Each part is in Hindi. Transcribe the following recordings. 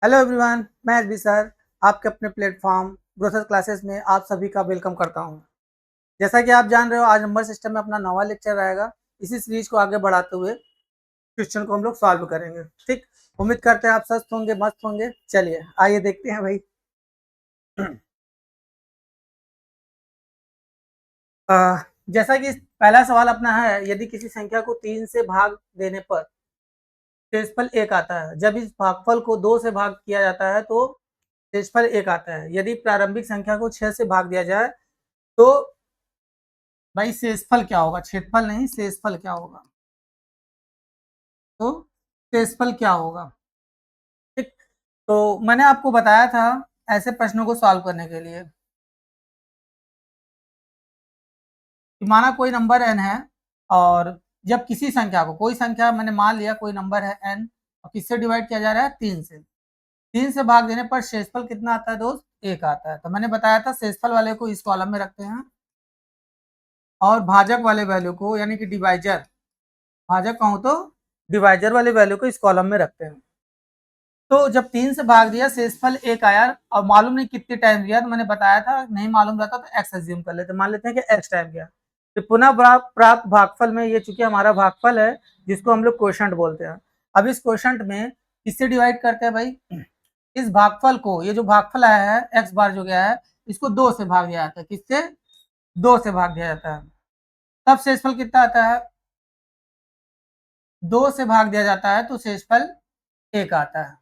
हेलो एवरीवन, मैं एसबी सर आपके अपने प्लेटफॉर्म ग्रोथर क्लासेस में आप सभी का वेलकम करता हूं। जैसा कि आप जान रहे हो, आज नंबर सिस्टम में अपना नवा लेक्चर रहेगा। इसी सीरीज को आगे बढ़ाते हुए क्वेश्चन को हम लोग सॉल्व करेंगे। ठीक, उम्मीद करते हैं आप स्वस्थ होंगे, मस्त होंगे। चलिए आइए देखते हैं भाई। जैसा कि पहला सवाल अपना है, यदि किसी संख्या को 3 से भाग देने पर शेषफल 1 आता है, जब इस भागफल को 2 से भाग किया जाता है तो शेषफल 1 आता है। यदि प्रारंभिक संख्या को 6 से भाग दिया जाए तो भाई शेषफल क्या होगा? क्षेत्रफल नहीं, शेषफल क्या होगा? तो शेषफल क्या होगा? ठीक, तो मैंने आपको बताया था ऐसे प्रश्नों को सॉल्व करने के लिए कि माना कोई नंबर n है और जब किसी संख्या को, कोई संख्या मैंने मान लिया कोई नंबर है n और किससे डिवाइड किया जा रहा है? 3 से। 3 से भाग देने पर शेषफल कितना आता है दोस्त? 1 आता है। तो मैंने बताया था शेषफल वाले को इस कॉलम में रखते हैं और भाजक वाले वैल्यू को, यानी कि डिवाइजर, भाजक कहूं तो डिवाइजर वाले वैल्यू को इस कॉलम में रखते हैं। तो जब 3 से भाग दिया, शेषफल 1 आया और मालूम नहीं कितने टाइम दिया, तो मैंने बताया था नहीं मालूम रहता तो एक्स एज्यूम कर लेते, मान लेते हैं कि एक्स टाइम गया। तो पुनः प्राप्त भागफल में ये चूंकि हमारा भागफल है जिसको हम लोग क्वोशंट बोलते हैं। अब इस क्वोशंट में किससे डिवाइड करते हैं भाई? इस भागफल को, ये जो भागफल आया है एक्स बार जो गया है, इसको 2 से भाग दिया जाता है। किससे? 2 से भाग दिया जाता है। तब शेषफल कितना आता है? 2 से भाग दिया जाता है तो शेषफल 1 आता है।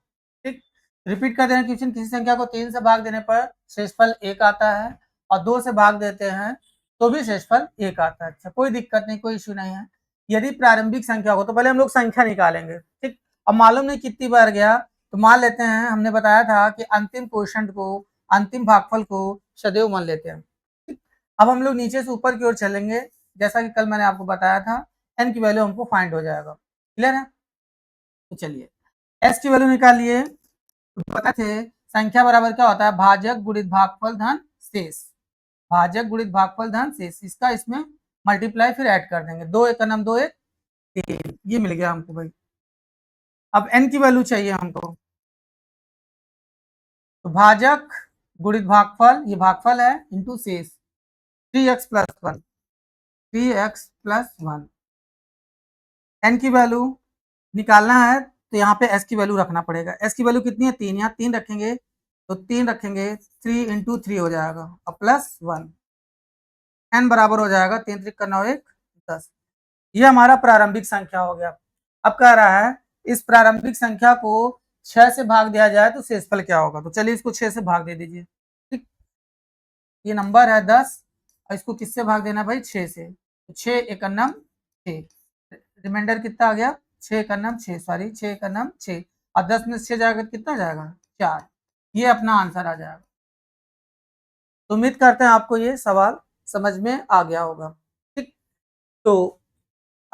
ठीक, रिपीट कर दें क्वेश्चन, किसी संख्या को 3 से भाग देने पर शेषफल 1 आता है और 2 से भाग देते हैं तो भी शेषफल 1 आता है। अच्छा, कोई दिक्कत नहीं, कोई इश्यू नहीं है। यदि प्रारंभिक संख्या हो तो पहले हम लोग संख्या निकालेंगे। ठीक, अब मालूम नहीं कितनी बार गया तो मान लेते हैं, हमने बताया था कि अंतिम क्वोशंट को, अंतिम भागफल को सदैव मान लेते हैं। ठीक, अब हम लोग नीचे से ऊपर की ओर चलेंगे। जैसा कि कल मैंने आपको बताया था, एन की वैल्यू हमको फाइंड हो जाएगा। क्लियर है? तो चलिए एस की वैल्यू निकालिए। पता थे संख्या बराबर क्या होता है? भाजक गुणित भागफल धन शेष। भाजक गुणित भागफल धन शेष, इसका इसमें मल्टीप्लाई फिर ऐड कर देंगे। 2 एक का नाम 2 एक 3, ये मिल गया हमको भाई। अब एन की वैल्यू चाहिए हमको, तो भाजक गुणित भागफल, ये भागफल है, इंटू शेष 3x+1, 3x+1। एन की वैल्यू निकालना है तो यहाँ पे एस की वैल्यू रखना पड़ेगा। एस की वैल्यू कितनी है? 3, यहाँ 3 रखेंगे तो 3 रखेंगे, 3 इंटू 3 हो जाएगा और +1। एन बराबर हो जाएगा 3 3 का 9 1 10। ये हमारा प्रारंभिक संख्या हो गया। अब कह रहा है इस प्रारंभिक संख्या को 6 से भाग दिया जाए तो शेषफल क्या होगा? तो चलिए इसको 6 से भाग दे दीजिए। ठीक, ये नंबर है 10 और इसको किससे भाग देना भाई? 6 से। तो 6 एकन्नम 6, रिमाइंडर कितना आ गया? 6 एकन्नम 6, सॉरी 6 एकन्नम 6, और 10 में 6 जाएगा कितना जाएगा? 4। ये अपना आंसर आ जाएगा। तो उम्मीद करते हैं आपको ये सवाल समझ में आ गया होगा। ठीक, तो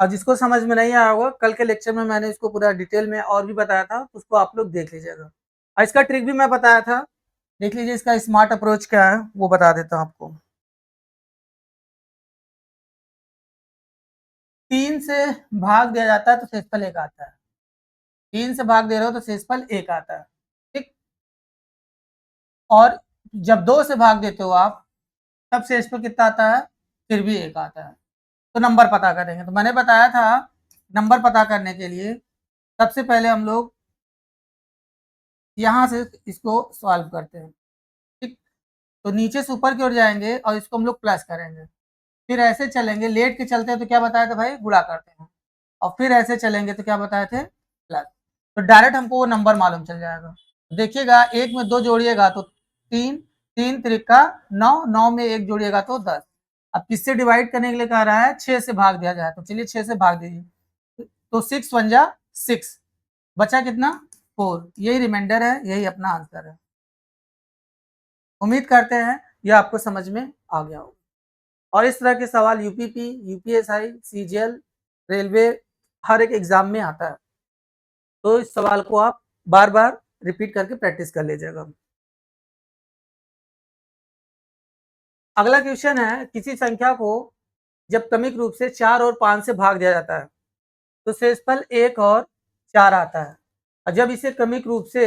और जिसको समझ में नहीं आया होगा, कल के लेक्चर में मैंने इसको पूरा डिटेल में और भी बताया था, तो उसको आप लोग देख लीजिएगा। और इसका ट्रिक भी मैं बताया था, देख लीजिए इसका स्मार्ट अप्रोच क्या है, वो बता देता हूँ आपको। 3 से भाग दिया जाता है तो शेषफल 1 आता है। 3 से भाग दे रहे हो तो शेषफल 1 आता है। ठीक, और जब 2 से भाग देते हो आप, तब शेषफल कितना आता है? फिर भी 1 आता है। तो नंबर पता करेंगे, तो मैंने बताया था नंबर पता करने के लिए सबसे पहले हम लोग यहाँ से इसको सॉल्व करते हैं। ठीक, तो नीचे से ऊपर की ओर जाएंगे और इसको हम लोग प्लस करेंगे, फिर ऐसे चलेंगे, लेट के चलते हैं तो क्या बताया था भाई? गुणा करते हैं, और फिर ऐसे चलेंगे तो क्या बताए थे? प्लस। तो डायरेक्ट हमको वो नंबर मालूम चल जाएगा। देखिएगा, एक में 2 जोड़िएगा तो 3, 3 त्रिका 9, 9 में 1 जोड़िएगा तो 10। अब किससे डिवाइड करने के लिए कह रहा है? 6 से भाग दिया जाए, तो चलिए 6 से भाग दीजिए, तो 6 1 जा 6, बचा कितना? 4। यही रिमाइंडर है, यही अपना आंसर है। उम्मीद करते हैं यह आपको समझ में आ गया हो। और इस तरह के सवाल यूपीपी, यूपीएसआई, सीजीएल, रेलवे, हर एक एग्जाम में आता है। तो इस सवाल को आप बार बार रिपीट करके प्रैक्टिस कर लीजिएगा। अगला क्वेश्चन है, किसी संख्या को जब क्रमिक रूप से 4 और 5 से भाग दिया जाता है तो शेषफल 1 और 4 आता है। और जब इसे क्रमिक रूप से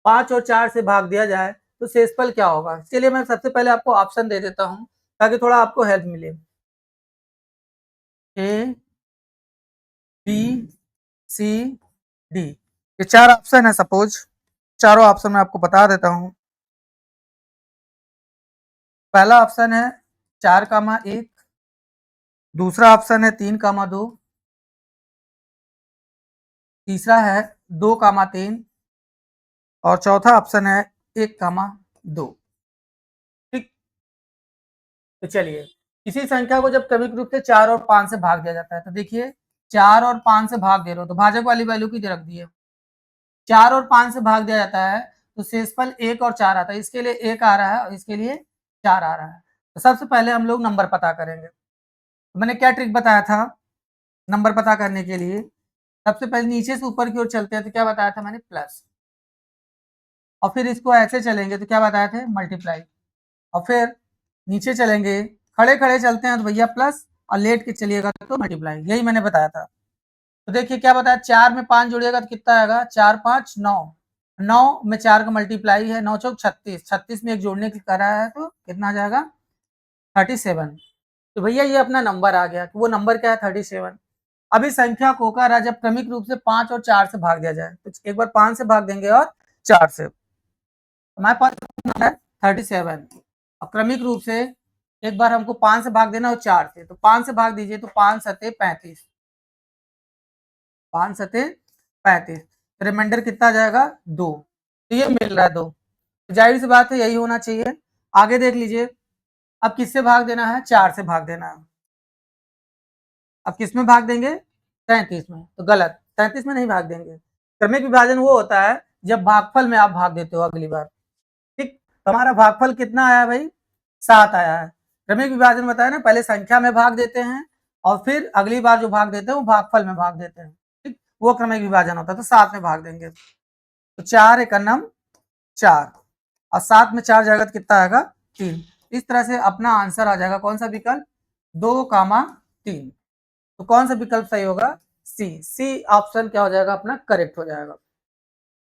5 और 4 से भाग दिया जाए तो शेषफल क्या होगा। चलिए मैं सबसे पहले आपको ऑप्शन दे देता हूँ ताकि थोड़ा आपको हेल्प मिले। ए, बी, सी, डी, ये 4 ऑप्शन है। सपोज चारों ऑप्शन मैं आपको बता देता हूँ। पहला ऑप्शन है 4,1, दूसरा ऑप्शन है 3,2, तीसरा है 2,3 और चौथा ऑप्शन है 1,2। ठीक, तो चलिए इसी संख्या को जब क्रमिक रूप से 4 और 5 से भाग दिया जाता है तो देखिए 4 और 5 से भाग दे रहे हो तो भाजक वाली वैल्यू की रख दी है। 4 और 5 से भाग दिया जाता है तो शेषफल 1 और 4 आता है। इसके लिए 1 आ रहा है और इसके लिए 4 आ रहा है। तो सबसे पहले हम लोग नंबर पता करेंगे। तो मैंने क्या ट्रिक बताया था नंबर पता करने के लिए। सबसे पहले नीचे से ऊपर की ओर चलते हैं तो क्या बताया था मैंने, प्लस, और फिर इसको ऐसे चलेंगे तो क्या बताए थे, मल्टीप्लाई, और फिर नीचे चलेंगे, खड़े खड़े चलते हैं तो भैया प्लस, और लेट के चलिएगा तो मल्टीप्लाई, यही मैंने बताया था। तो देखिए क्या बताया, 4 में 5 जुड़िएगा तो कितना आएगा, 4 5 9, 9 में 4 का मल्टीप्लाई है, 9 चौक 36, 36 में एक जोड़ने की करा है तो कितना आ जाएगा 37। तो भैया ये अपना नंबर आ गया, तो वो नंबर क्या है 37। अब इस संख्या को कह रहा है जब क्रमिक रूप से 5 और 4 से भाग दिया जाए तो एक बार 5 से भाग देंगे और 4 से, हमारे पास नंबर है 37। और क्रमिक रूप से एक बार हमको 5 से भाग देना और 4 से, तो 5 से भाग दीजिए तो 5 सते 35, 5 सते 35, रिमाइंडर कितना आ जाएगा 2, तो ये मिल रहा है 2। तो जाहिर सी बात है यही होना चाहिए। आगे देख लीजिए, अब किससे भाग देना है, 4 से भाग देना है। अब किस में भाग देंगे, 37 में, तो गलत, 37 में नहीं भाग देंगे। क्रमिक विभाजन वो होता है जब भागफल में आप भाग देते हो अगली बार। ठीक, हमारा भागफल कितना आया भाई, 7 आया है। क्रमिक विभाजन बताया ना, पहले संख्या में भाग देते हैं और फिर अगली बार जो भाग देते हैं वो भागफल में भाग देते हैं। ठीक, वो क्रमिक विभाजन होता है, तो 7 में भाग देंगे तो 4 एकन्नम 4, और 7 में 4 जाएगा तो कितना आएगा 3। इस तरह से अपना आंसर आ जाएगा कौन सा विकल्प, 2,3। तो कौन सा विकल्प सही होगा, सी ऑप्शन क्या हो जाएगा अपना करेक्ट हो जाएगा।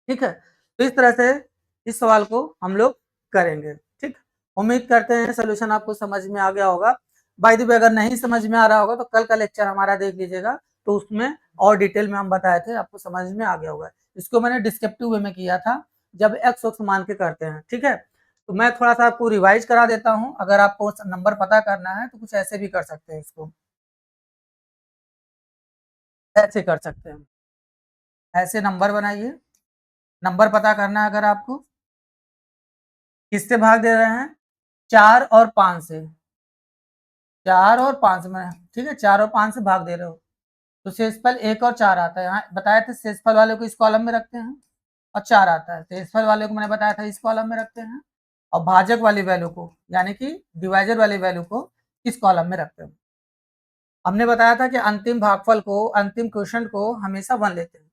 ठीक है, तो इस तरह से इस सवाल को हम लोग करेंगे। ठीक, उम्मीद करते हैं सोल्यूशन आपको समझ में आ गया होगा। बाय द वे अगर नहीं समझ में आ रहा होगा तो कल का लेक्चर हमारा देख लीजिएगा, तो उसमें और डिटेल में हम बताए थे, आपको समझ में आ गया होगा। इसको मैंने डिस्क्रिप्टिव वे में किया था जब एक्स वक्त मान के करते हैं। ठीक है, तो मैं थोड़ा सा आपको रिवाइज करा देता हूँ। अगर आपको नंबर पता करना है तो कुछ ऐसे भी कर सकते हैं, इसको ऐसे कर सकते हैं, ऐसे नंबर बनाइए। नंबर पता करना है अगर आपको, किससे भाग दे रहे हैं, 4 और 5 से, 4 और 5 में, ठीक है, 4 और 5 से भाग दे रहे हो तो शेषफल 1 और 4 आता है। यहाँ बताया था शेषफल वाले को इस कॉलम में रखते हैं और 4 आता है, शेषफल वाले को मैंने बताया था इस कॉलम में रखते हैं, और भाजक वाली वैल्यू को यानी कि डिवाइजर वाली वैल्यू को इस कॉलम में रखते हैं। हमने बताया था कि अंतिम भागफल को, अंतिम क्वेश्चन को हमेशा 1 लेते हैं,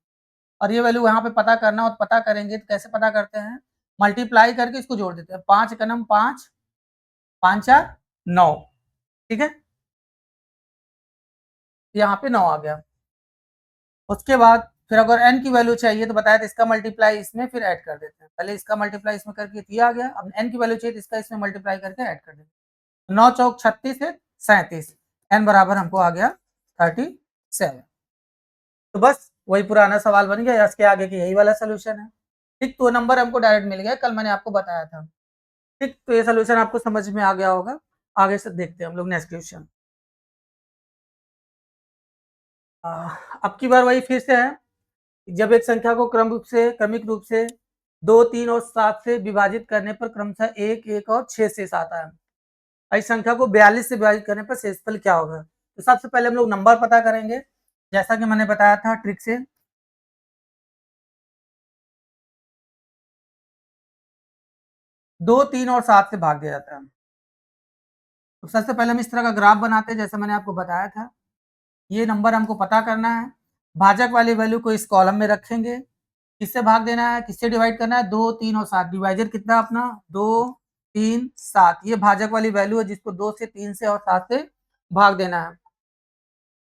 और ये वैल्यू यहाँ पे पता करना, और पता करेंगे तो कैसे पता करते हैं, मल्टीप्लाई करके इसको जोड़ देते हैं। 5 एकम 5, 5 4 9, ठीक है, यहाँ पे 9 आ गया। उसके बाद फिर अगर n की वैल्यू चाहिए तो बताया था इसका मल्टीप्लाई इसमें फिर ऐड कर देते हैं। पहले इसका मल्टीप्लाई इसमें करके ये आ गया, अब n की वैल्यू चाहिए तो इसका इसमें मल्टीप्लाई करके ऐड कर देते हैं। 9 चौक 36 है 37, n बराबर हमको आ गया 37। तो बस वही पुराना सवाल बन गया, इसके आगे की यही वाला सोल्यूशन है। ठीक, तो नंबर हमको डायरेक्ट मिल गया, कल मैंने आपको बताया था। ठीक, तो ये सोल्यूशन आपको समझ में आ गया होगा। आगे से देखते हैं हम लोग नेक्स्ट क्वेश्चन। अब की बार वही फिर से है, जब एक संख्या को क्रमिक रूप से 2 3 और 7 से विभाजित करने पर क्रमशः 1 1 और 6 शेष आता है। इस संख्या को 42 से विभाजित करने पर शेषफल क्या होगा। तो सबसे पहले हम लोग नंबर पता करेंगे, जैसा कि मैंने बताया था ट्रिक से। 2 3 और 7 से भाग दिया जाता है। तो सबसे पहले हम इस तरह का ग्राफ बनाते हैं जैसा मैंने आपको बताया था। ये नंबर हमको पता करना है, भाजक वाली वैल्यू को इस कॉलम में रखेंगे, किससे भाग देना है, किससे डिवाइड करना है, 2 3 और 7। डिवाइजर कितना अपना 2 3 7, ये भाजक वाली वैल्यू है जिसको 2 से 3 से और 7 से भाग देना है।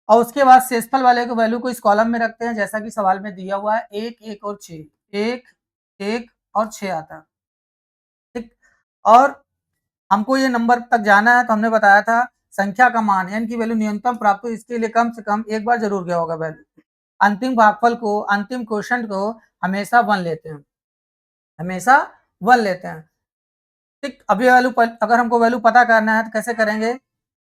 और उसके बाद शेषफल वाले को वैल्यू को इस कॉलम में रखते हैं जैसा कि सवाल में दिया हुआ है, 1 1 और 6, 1 1 और 6 आता है, ठीक। और हमको ये नंबर तक जाना है, तो हमने बताया था संख्या का मान n की वैल्यू न्यूनतम प्राप्त हो, इसके लिए कम से कम एक बार जरूर गया होगा वैल्यू। अंतिम भागफल को, अंतिम क्वेश्चन को हमेशा 1 लेते हैं, हमेशा 1 लेते हैं, ठीक। अभी वैल्यू अगर हमको वैल्यू पता करना है तो कैसे करेंगे,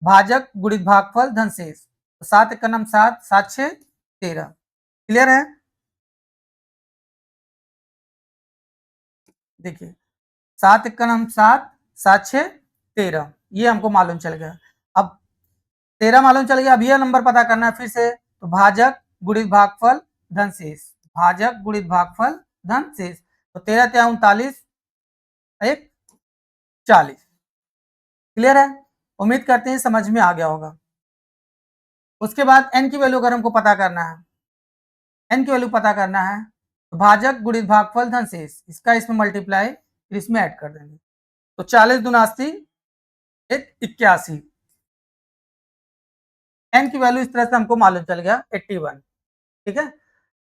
भाजक गुणित भागफल धन शेष, तो 7 एक का नाम 7, 7 6 13, क्लियर है। देखिए 7 एक का नाम 7, 7 6 13, ये हमको मालूम चल गया। अब 13 मालूम चल गया, अब ये नंबर पता करना है फिर से, तो भाजक गुणित भागफल धन शेष, भाजक गुणित भागफल धन शेष, तो 13 त्या 39, 1 40, क्लियर है। उम्मीद करते हैं समझ में आ गया होगा। उसके बाद n की वैल्यू अगर हमको पता करना है, n की वैल्यू पता करना है, तो भाजक गुणित भागफल धन शेष, इसका इसमें मल्टीप्लाई, फिर इसमें ऐड कर देंगे, तो 40 दूना 80, 81, n की वैल्यू इस तरह से हमको मालूम चल गया 81, ठीक है।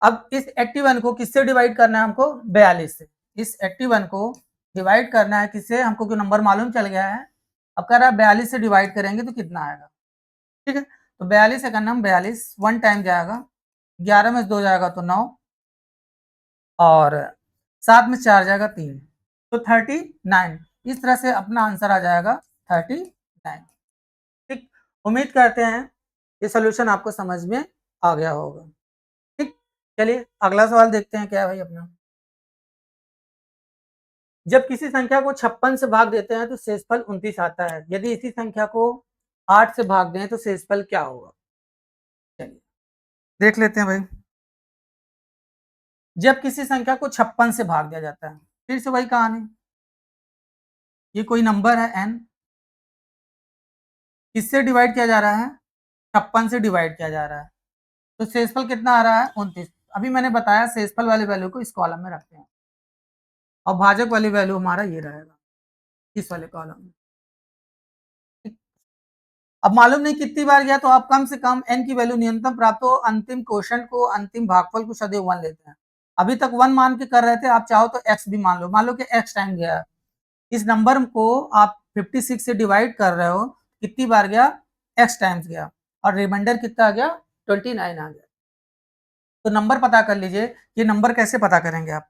अब इस 81 को किससे डिवाइड करना है हमको, 42 से। इस 81 को डिवाइड करना है किससे, हमको जो नंबर मालूम चल गया है, अब कह रहा है 42 से डिवाइड करेंगे तो कितना आएगा, ठीक है। तो 42 से करना हम 42, 1 टाइम जाएगा, 11 में 2 जाएगा तो 9, और 7 में 4 जाएगा 3, तो 39, इस तरह से अपना आंसर आ जाएगा 39, ठीक। उम्मीद करते हैं ये सोल्यूशन आपको समझ में आ गया होगा, ठीक। चलिए अगला सवाल देखते हैं क्या है भाई अपना। जब किसी संख्या को 56 से भाग देते हैं तो शेषफल 29 आता है, यदि इसी संख्या को 8 से भाग दें तो शेषफल क्या होगा। चलिए देख लेते हैं भाई। जब किसी संख्या को 56 से भाग दिया जाता है, फिर से वही कहानी, ये कोई नंबर है n, किससे डिवाइड किया जा रहा है, 56 से डिवाइड किया जा रहा है, तो शेषफल कितना आ रहा है 29। अभी मैंने बताया शेषफल वाली वैल्यू को इस कॉलम में रखते हैं, और भाजक वाली वैल्यू हमारा ये रहेगा इस वाले कॉलम में। अब मालूम नहीं कितनी बार गया, तो आप कम से कम n की वैल्यू न्यूनतम प्राप्त हो, अंतिम क्वेश्चन को, अंतिम भागफल को सदैव 1 लेते हैं। अभी तक 1 मान के कर रहे थे, आप चाहो तो x भी मान लो कि x टाइम गया, इस नंबर को आप 56 से डिवाइड कर रहे हो, कितनी बार गया, x टाइम्स गया, और रिमाइंडर कितना आ गया, 29 आ गया। तो नंबर पता कर लीजिए, ये नंबर कैसे पता करेंगे आप,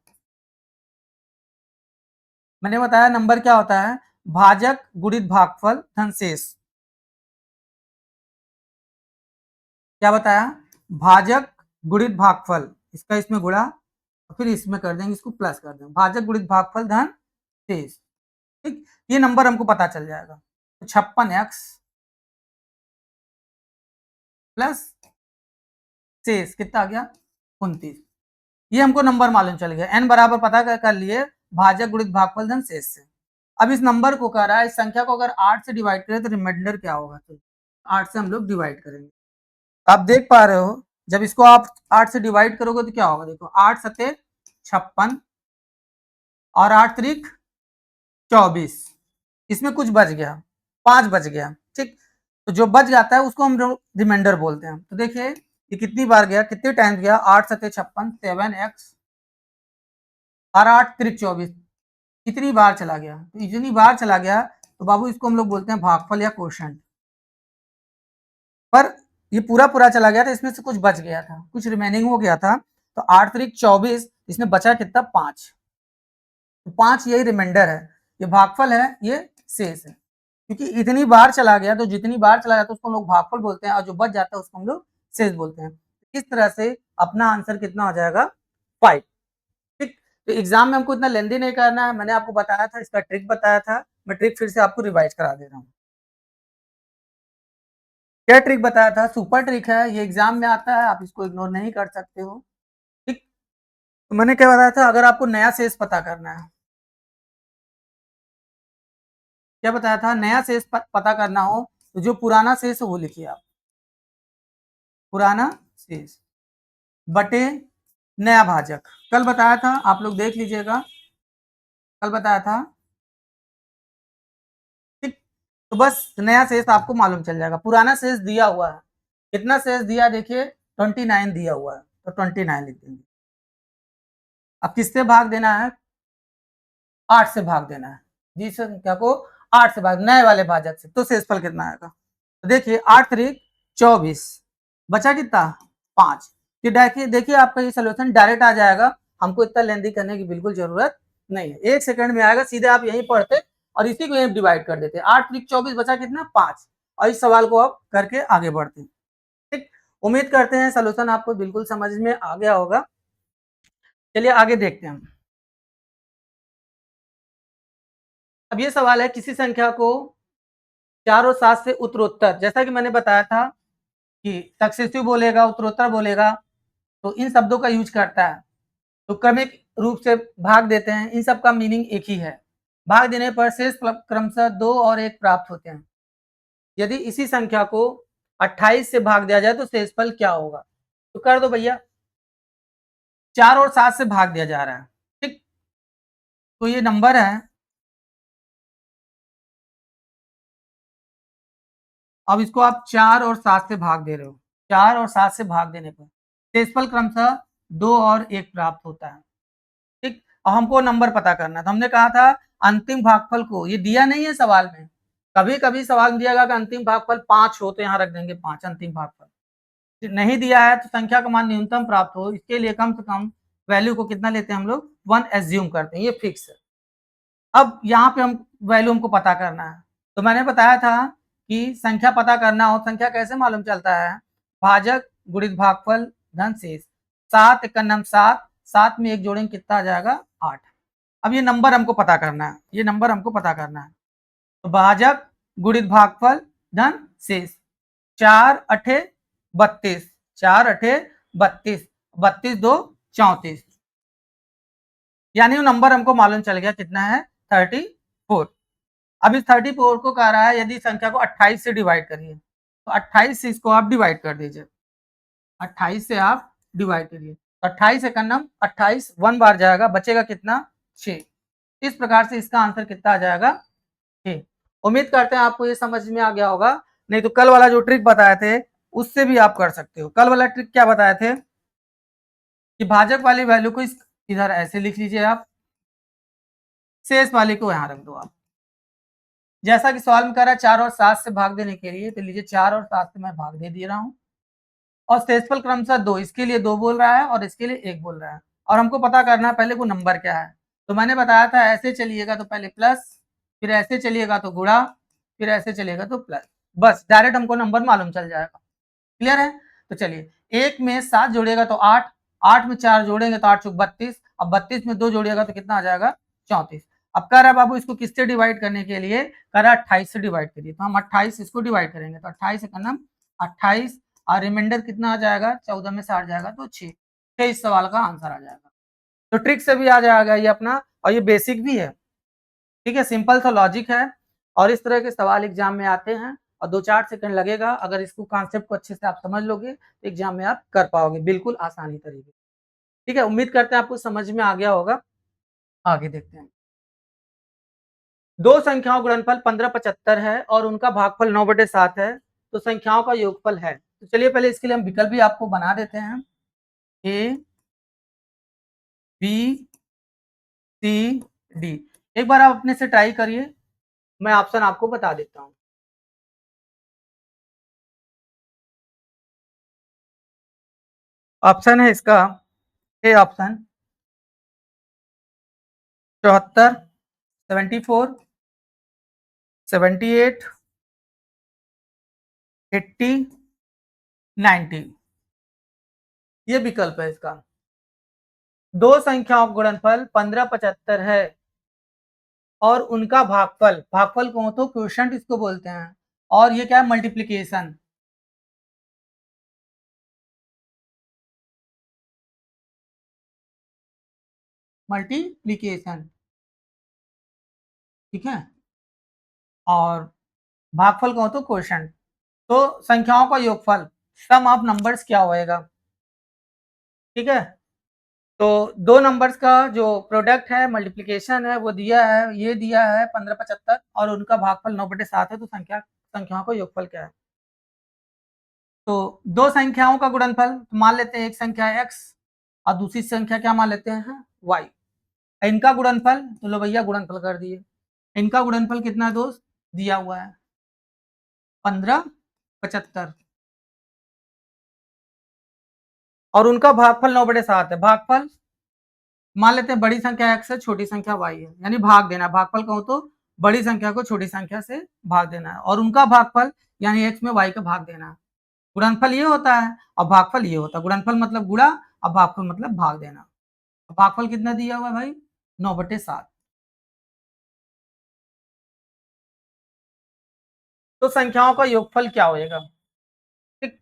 मैंने बताया नंबर क्या होता है, भाजक गुणित भागफल धन शेष, क्या बताया, भाजक गुणित भागफल, इसका इसमें गुणा, फिर इसमें कर देंगे, इसको प्लस कर देंगे, भाजक गुणित भागफल धन शेष, ठीक। ये नंबर हमको पता चल जाएगा, तो 56x प्लस शेष कितना आ गया 29, ये हमको नंबर मालूम चल गया, n बराबर पता कर लिए भाजक गुणित भागफल धन शेष से। अब इस नंबर को कह रहा है, इस संख्या को अगर 8 से डिवाइड करें तो रिमाइंडर क्या होगा, तो 8 से हम लोग डिवाइड करेंगे। आप देख पा रहे हो, जब इसको आप 8 से डिवाइड करोगे तो क्या होगा, देखो 8 सते 56 और 8 त्रिक 24, इसमें कुछ बच गया, 5 बच गया, ठीक। तो जो बच जाता है उसको हम रिमाइंडर बोलते हैं। तो देखिए ये कितनी बार गया, कितने टाइम गया, 8 सते 56, 7x और 8 त्रिक 24, कितनी बार चला गया, तो इतनी बार चला गया, तो बाबू इसको हम लोग बोलते हैं भागफल या क्वोशंट। पर ये पूरा पूरा चला गया था, इसमें से कुछ बच गया था, कुछ रिमेनिंग हो गया था, तो 8 त्रिक 24, इसमें बचा कितना 5, तो 5 यही रिमाइंडर है, ये भागफल है, ये शेष है, क्योंकि इतनी बार चला गया, तो जितनी बार चला जाता है उसको हम लोग भागफल बोलते हैं, और जो बच जाता है उसको हम लोग शेष बोलते हैं। इस तरह से अपना आंसर कितना हो जाएगा 5, ठीक। तो एग्जाम में हमको इतना लेंदी नहीं करना है, मैंने आपको बताया था, इसका ट्रिक बताया था, मैं ट्रिक फिर से आपको रिवाइज करा दे रहा हूँ। क्या ट्रिक बताया था, सुपर ट्रिक है, ये एग्जाम में आता है, आप इसको इग्नोर नहीं कर सकते हो, ठीक। तो मैंने क्या बताया था, अगर आपको नया शेष पता करना है, क्या बताया था, नया शेष पता करना हो तो जो पुराना शेष है वो लिखिए आप, पुराना शेष बटे नया भाजक, कल बताया था, आप लोग देख लीजिएगा, कल बताया था, ठीक। तो बस नया शेष आपको मालूम चल जाएगा, पुराना शेष दिया हुआ है, कितना शेष दिया देखिए 29 दिया हुआ है, तो 29 लिख देंगे। अब किससे भाग देना है, 8 से भाग देना है, जिस संख्या को 8 से भाग, नए वाले भाजक से, तो शेषफल कितना आएगा? तो देखिए 8 3 24, बचा कितना 5। ये देखिए आपका ये सोल्यूशन डायरेक्ट आ जाएगा, हमको इतना लेंदी करने की बिल्कुल जरूरत नहीं है, 1 सेकंड में आएगा, सीधे आप यहीं पढ़ते और इसी को यहीं डिवाइड कर देते। 8 3 24 बचा कितना 5, और इस सवाल को आप करके आगे बढ़ते हैं। ठीक, उम्मीद करते हैं सोल्यूशन आपको बिल्कुल समझ में आ गया होगा। चलिए आगे देखते हैं हम। अब ये सवाल है, किसी संख्या को 4 और 7 से उत्तरोत्तर, जैसा कि मैंने बताया था कि सक्सेसिव बोलेगा, उत्तरोत्तर बोलेगा, तो इन शब्दों का यूज करता है, तो क्रमिक रूप से भाग देते हैं, इन सब का मीनिंग एक ही है। भाग देने पर शेष क्रमशः 2 और 1 प्राप्त होते हैं। यदि इसी संख्या को 28 से भाग दिया जाए तो शेषफल क्या होगा? तो कर दो भैया, 4 और 7 से भाग दिया जा रहा है, ठीक, तो ये नंबर है, अब इसको आप 4 और 7 से भाग दे रहे हो, 4 और 7 से भाग देने पर शेषफल क्रमशः 2 और 1 प्राप्त होता है। ठीक, और हमको नंबर पता करना था, हमने कहा था अंतिम भागफल को, ये दिया नहीं है सवाल में, कभी कभी सवाल में दिया कि अंतिम भागफल 5 हो तो यहाँ रख देंगे 5 अंतिम भागफल, नहीं दिया है तो संख्या का मान न्यूनतम प्राप्त हो, इसके लिए कम से कम वैल्यू को कितना लेते हैं हम लोग 1 एज्यूम करते हैं, ये फिक्स है। अब यहाँ पे हम वैल्यू हमको पता करना है, तो मैंने बताया था कि संख्या पता करना हो, संख्या कैसे मालूम चलता है, भाजक गुणित भागफल धन शेष, 7 एकम 7, 7 में 1 जोड़ेंगे कितना आ जाएगा 8। अब ये नंबर हमको पता करना है, ये नंबर हमको पता करना है, तो भाजक गुणित भागफल धन शेष, 4 अठे 32, 4 अठे 32, 32 2 34, यानी वो नंबर हमको मालूम चल गया कितना है 34। अब इस 34 को कह रहा है यदि संख्या को 28 से डिवाइड करिए, तो 28 से इसको आप डिवाइड कर दीजिए, 28 से आप डिवाइड करिए, तो 28 एकम 28 1 बार जाएगा, बचेगा कितना 6। इस प्रकार से इसका आंसर कितना आ जाएगा 6। उम्मीद करते हैं आपको ये समझ में आ गया होगा, नहीं तो कल वाला जो ट्रिक बताए थे उससे भी आप कर सकते हो। कल वाला ट्रिक क्या बताए थे कि भाजक वाली वैल्यू को इधर ऐसे लिख लीजिए आप, शेष वाले को यहाँ रख दो आप, जैसा कि सवाल में कह रहा है 4 और 7 से भाग देने के लिए, तो लीजिए 4 और 7 से मैं भाग दे रहा हूँ, और शेषफल क्रमशः 2, इसके लिए 2 बोल रहा है और इसके लिए 1 बोल रहा है, और हमको पता करना है पहले को नंबर क्या है, तो मैंने बताया था ऐसे चलिएगा तो पहले प्लस, फिर ऐसे चलिएगा तो गुणा, फिर ऐसे चलिएगा तो प्लस, बस डायरेक्ट हमको नंबर मालूम चल जाएगा। क्लियर है? तो चलिए, 1 में 7 जोड़िएगा तो 8, 8 में 4 जोड़ेंगे तो 8 चौक 32, अब 32 में 2 जोड़िएगा तो कितना आ जाएगा 34। अब कह रहा है बाबू इसको किससे डिवाइड करने के लिए, कह रहा है 28 से डिवाइड करिए, तो हम 28 इसको डिवाइड करेंगे, तो 28 एकम 28, और रिमाइंडर कितना आ जाएगा 14 में 60 जाएगा तो 6, इस सवाल का आंसर आ जाएगा। तो ट्रिक से भी आ जाएगा ये अपना, और ये बेसिक भी है, ठीक है, सिंपल सा लॉजिक है, और इस तरह के सवाल एग्जाम में आते हैं, और 2-4 सेकंड लगेगा, अगर इसको कॉन्सेप्ट को अच्छे से आप समझ लोगे तो एग्जाम में आप कर पाओगे बिल्कुल आसानी तरीके। ठीक है, उम्मीद करते हैं आपको समझ में आ गया होगा। आगे देखते हैं, दो संख्याओं गुणनफल 1575 है और उनका भागफल 9/7 है, तो संख्याओं का योगफल है। तो चलिए पहले इसके लिए हम विकल्प भी आपको बना देते हैं, ए बी सी डी, एक बार आप अपने से ट्राई करिए, मैं ऑप्शन आपको बता देता हूँ। ऑप्शन है इसका, ए ऑप्शन 74, 74, 78, 80, 90, ये विकल्प है इसका। दो संख्याओं का गुणनफल 1575 है और उनका भागफल, भागफल को तो क्वोशंट इसको बोलते हैं, और ये क्या है मल्टीप्लीकेशन, मल्टीप्लीकेशन, ठीक है, और भागफल को तो क्वोशंट, तो संख्याओं का योगफल सम ऑफ नंबर्स क्या होएगा, ठीक है, तो दो नंबर्स का जो प्रोडक्ट है मल्टीप्लिकेशन है वो दिया है, ये दिया है 1575 और उनका भागफल 9/7 है, तो संख्याओं का योगफल क्या है। तो दो संख्याओं का गुणनफल मान लेते हैं, एक संख्या x और दूसरी संख्या क्या मान लेते हैं y, इनका गुणनफल, तो लो भैया गुणनफल कर दिए। इनका गुणनफल कितना है दोस्त, दिया हुआ है 1575, और उनका भागफल 9/7 है। भागफल मान लेते हैं बड़ी संख्या x है, छोटी संख्या y है, यानी भाग देना। भागफल कहूं तो बड़ी संख्या को छोटी संख्या से भाग देना है, और उनका भागफल यानी x में y का भाग देना है। गुणनफल ये होता है और भागफल ये होता है। गुणनफल मतलब गुणा और भागफल मतलब भाग देना। भागफल कितना दिया हुआ है भाई, 9/7। तो संख्याओं का योगफल क्या होएगा, ठीक।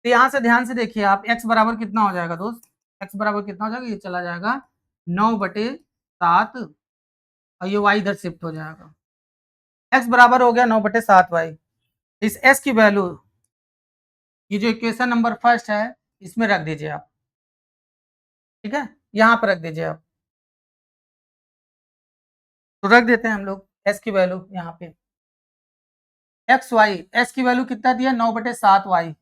तो यहां से ध्यान से देखिए आप, x बराबर कितना हो जाएगा दोस्त, x बराबर कितना हो जाएगा, ये चला जाएगा 9/7, और ये y इधर शिफ्ट हो जाएगा। x बराबर हो गया 9/7y। इस s की वैल्यू, ये जो इक्वेशन नंबर फर्स्ट है, इसमें रख दीजिए आप, ठीक है, यहां पर रख दीजिए आप। तो रख देते हैं हम लोग s की वैल्यू यहाँ पे, एक्स वाई, एस की वैल्यू कितना दिया, 9/7y।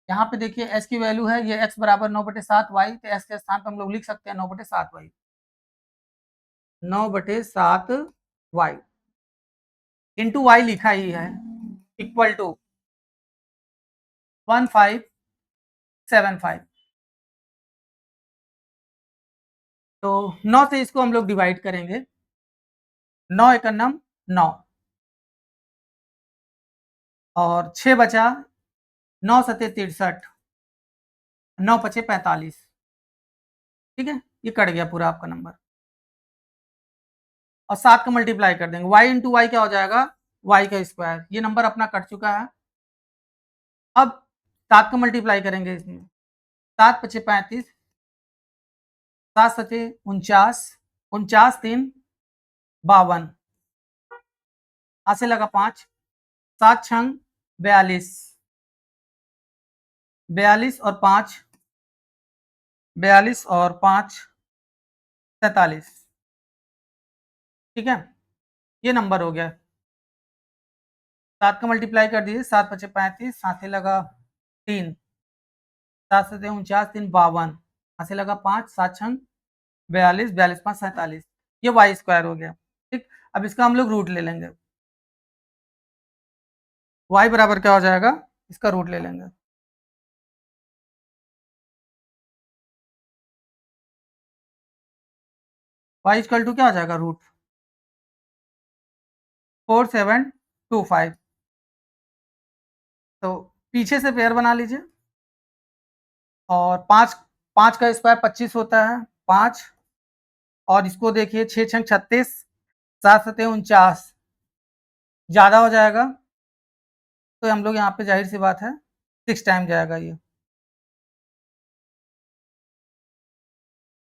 यहाँ पे देखिए एस की वैल्यू है ये x बराबर 9/7y, तो एस के स्थान पर हम लोग लिख सकते हैं 9/7y, 9/7y इंटू वाई लिखा ही है, इक्वल टू 1575। तो 9 से इसको हम लोग डिवाइड करेंगे, 9 एकम 9, और 6 बचा, 9 सते 63, 9 पचे 45, ठीक है, ये कट गया पूरा आपका नंबर। और 7 का मल्टीप्लाई कर देंगे, y इंटू वाई क्या हो जाएगा, y का स्क्वायर। ये नंबर अपना कट चुका है। अब 7 का मल्टीप्लाई करेंगे इसमें, 7 पचे 35, 7 सचे 49, 49 3 52, हाथ लगा 5, 7 छंग 42, 42 और 5, 42 और 5 43, ठीक है, ये नंबर हो गया। 7 का मल्टीप्लाई कर दीजिए, 7 पचे 35, हाथ लगा 3, 7 सते 49 3 52, हाथ लगा 5, 7 छंग 42, 42 5 47, ये वाई स्क्वायर हो गया, ठीक। अब इसका हम लोग रूट ले लेंगे, y बराबर क्या हो जाएगा, इसका रूट ले लेंगे। y इक्वल टू क्या हो जाएगा, रूट 4725। तो पीछे से पेयर बना लीजिए, और 5, 5 का स्क्वायर 25 होता है, 5, और इसको देखिए 6 छंग 36, 7 सते 49, ज़्यादा हो जाएगा, तो हम लोग यहाँ पे जाहिर सी बात है 6 टाइम जाएगा ये,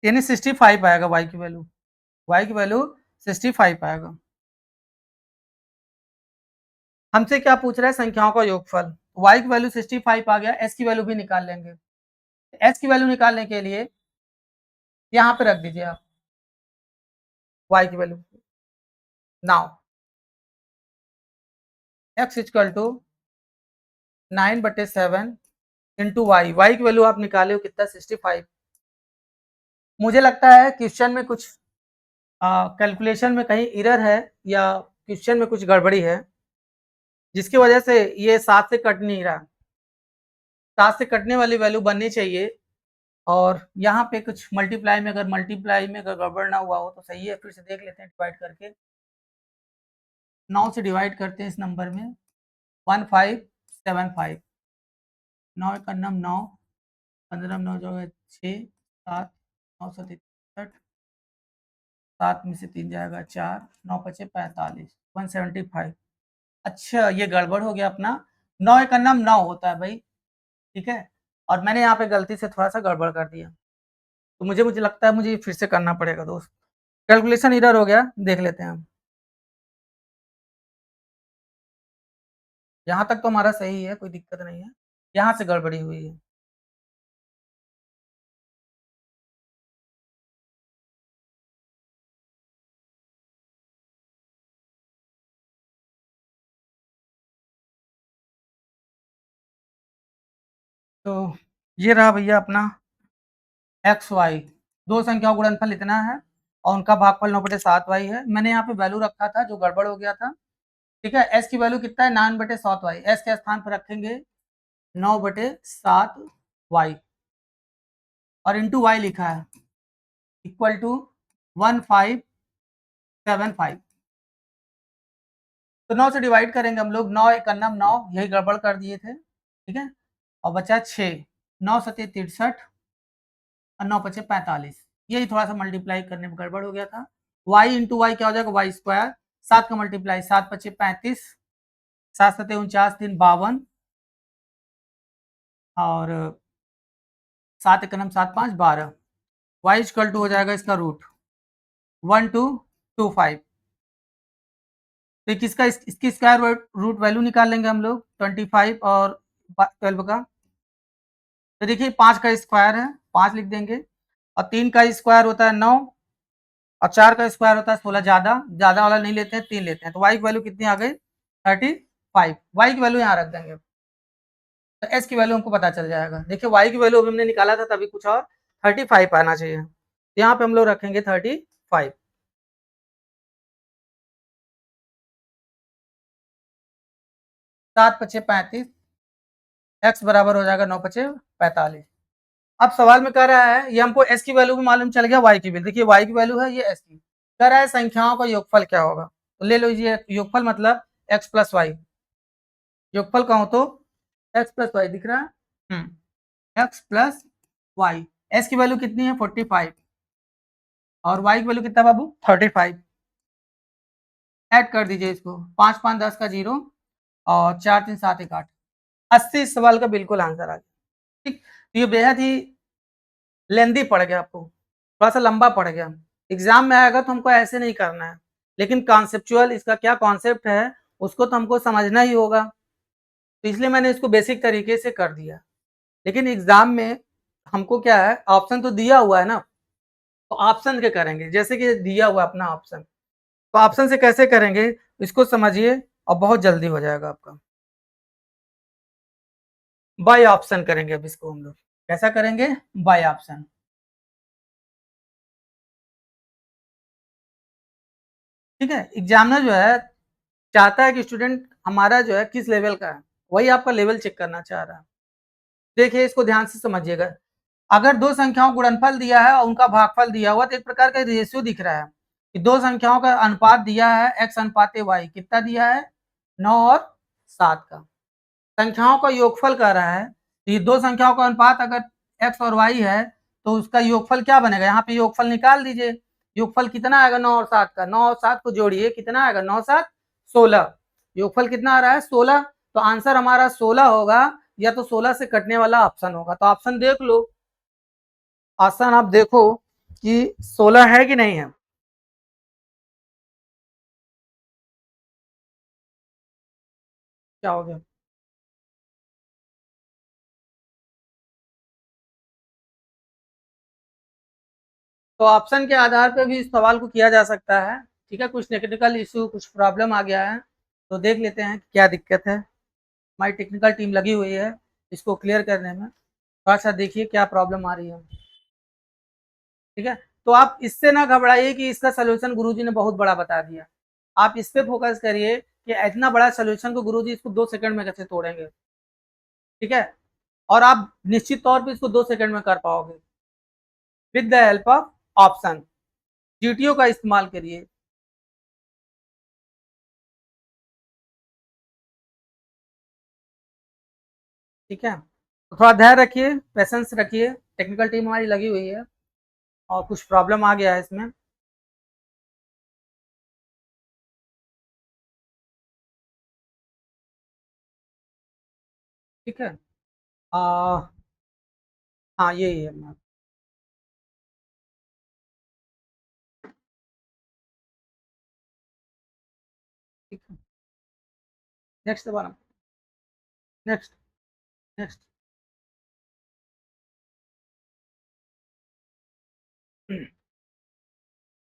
यानी 65 आएगा y की वैल्यू, y की वैल्यू 65 आएगा। हमसे क्या पूछ रहा है, संख्याओं का योगफल। y की वैल्यू 65 आ गया, s की वैल्यू भी निकाल लेंगे। s की वैल्यू निकालने के लिए यहाँ पे रख दीजिए आप y की value. Now x equal to 9/7 into Y की वैल्यू आप निकाले हो कितना, 65। मुझे लगता है क्वेश्चन में कुछ कैलकुलेशन में कहीं एरर है, या क्वेश्चन में कुछ गड़बड़ी है, जिसकी वजह से ये 7 से कट नहीं रहा। 7 से कटने वाली वैल्यू बननी चाहिए, और यहाँ पे कुछ मल्टीप्लाई में, अगर गड़बड़ ना हुआ हो तो सही है। फिर से देख लेते हैं, डिवाइड करके 9 से डिवाइड करते हैं इस नंबर में, 1575, 9 का नम 9, 15 9 जो है 6, 7, 9 सौ 7 में से 3 जाएगा 4, 9 पचे 45, 175। अच्छा ये गड़बड़ हो गया अपना, 9 का नम 9 होता है भाई, ठीक है, और मैंने यहाँ पे गलती से थोड़ा सा गड़बड़ कर दिया, तो मुझे लगता है मुझे ये फिर से करना पड़ेगा दोस्त, कैलकुलेशन इधर हो गया, देख लेते हैं हम। यहाँ तक तो हमारा सही है, कोई दिक्कत नहीं है, यहाँ से गड़बड़ी हुई है। तो ये रहा भैया अपना एक्स वाई, दो संख्याओं गुणनफल इतना है, और उनका भागफल 9/7y है। मैंने यहाँ पे वैल्यू रखा था जो गड़बड़ हो गया था। ठीक है, एस की वैल्यू कितना है 9/7y, एस के स्थान पर रखेंगे 9/7y और इंटू वाई लिखा है इक्वल टू 1575। तो 9 से डिवाइड करेंगे हम लोग, 9 एक अन्नम 9, यही गड़बड़ कर दिए थे। ठीक है, और बचा 6, 9 सत्ते 63 और 9 पचे 45, यही थोड़ा सा मल्टीप्लाई करने में गड़बड़ हो गया था। y इंटू वाई क्या हो जाएगा, वाई स्क्वायर, 7 का मल्टीप्लाई 7 पचे 35, 7 सत्ते 49, 3 52 और 7 एक 7 5 12, y इक्वल टू हो जाएगा इसका रूट 1225। तो किसका इसकी स्क्वायर रूट वैल्यू निकाल लेंगे हम लोग 25 और 12 का। तो देखिए 5 का स्क्वायर है 5 लिख देंगे, और 3 का स्क्वायर होता है 9 और 4 का स्क्वायर होता है 16, ज्यादा वाला नहीं लेते हैं, 3 लेते हैं। तो y की वैल्यू कितनी आ गई 35, y की वैल्यू यहाँ रख देंगे। तो s की वैल्यू हमको पता चल जाएगा। देखिए y की वैल्यू अभी हमने निकाला था तभी कुछ और 35 आना चाहिए, तो यहाँ पे हम लोग रखेंगे 35। 7 पचे 35, x बराबर हो जाएगा 9 पचे 45। अब सवाल में कह रहा है, ये हमको s की वैल्यू भी मालूम चल गया, y की भी। देखिए y की वैल्यू है, ये s की। कह रहा है संख्याओं का योगफल क्या होगा, तो ले लीजिए योगफल मतलब x प्लस वाई। योगफल कहूं तो x प्लस वाई दिख रहा है, x प्लस वाई। s की वैल्यू कितनी है 45 और y की वैल्यू कितना बाबू 35। ऐड कर दीजिए इसको, 5 5 10 का 0 और 4 3 7 1 8, 80 इस सवाल का बिल्कुल आंसर आ गया। ठीक, तो ये बेहद ही लेंदी पड़ गया, आपको थोड़ा सा लंबा पड़ गया। एग्जाम में आएगा तो हमको ऐसे नहीं करना है, लेकिन कॉन्सेप्चुअल इसका क्या कॉन्सेप्ट है उसको तो हमको समझना ही होगा, तो इसलिए मैंने इसको बेसिक तरीके से कर दिया। लेकिन एग्जाम में हमको क्या है, ऑप्शन तो दिया हुआ है ना, तो ऑप्शन के करेंगे, जैसे कि दिया हुआ अपना ऑप्शन, तो ऑप्शन से कैसे करेंगे इसको समझिए और बहुत जल्दी हो जाएगा आपका। बाय ऑप्शन करेंगे अब इसको हम लोग, कैसा करेंगे, बाय ऑप्शन। ठीक है, एग्जामिनर जो है चाहता है कि स्टूडेंट हमारा जो है किस लेवल का है, वही आपका लेवल चेक करना चाह रहा है। देखिए इसको ध्यान से समझिएगा, अगर दो संख्याओं गुणनफल दिया है और उनका भागफल दिया हुआ, तो एक प्रकार का रेशियो दिख रहा है कि दो संख्याओं का अनुपात दिया है x अनुपात y, कितना दिया है 9 और 7 का। संख्याओं का योगफल कह रहा है, तो ये दो संख्याओं का अनुपात अगर x और y है तो उसका योगफल क्या बनेगा, यहाँ पे योगफल निकाल दीजिए। योगफल कितना आएगा 9 और 7 का, 9 और 7 को जोड़िए कितना आएगा 9 7 16, योगफल कितना आ रहा है 16। तो आंसर हमारा 16 होगा, या तो 16 से कटने वाला ऑप्शन होगा। तो ऑप्शन देख लो, ऑप्शन आप देखो कि 16 है कि नहीं है। क्या हो गया, तो ऑप्शन के आधार पर भी इस सवाल को किया जा सकता है। ठीक है, कुछ टेक्निकल इशू कुछ प्रॉब्लम आ गया है, तो देख लेते हैं क्या दिक्कत है। हमारी टेक्निकल टीम लगी हुई है इसको क्लियर करने में, थोड़ा सा देखिए क्या प्रॉब्लम आ रही है। ठीक है, तो आप इससे ना घबराइए कि इसका सोल्यूशन गुरुजी ने बहुत बड़ा बता दिया, आप इस पे फोकस करिए कि इतना बड़ा सोल्यूशन को गुरुजी इसको 2 सेकंड में कैसे तोड़ेंगे। ठीक है, और आप निश्चित तौर पे इसको 2 सेकंड में कर पाओगे with the help of option. GTO का इस्तेमाल करिए। ठीक है, तो थोड़ा धैर्य रखिए, पेशेंस रखिए, टेक्निकल टीम हमारी लगी हुई है और कुछ प्रॉब्लम आ गया है इसमें। ठीक है, आ, हाँ यही है मैम। ठीक है, नेक्स्ट दोबारा, नेक्स्ट, नेक्स्ट।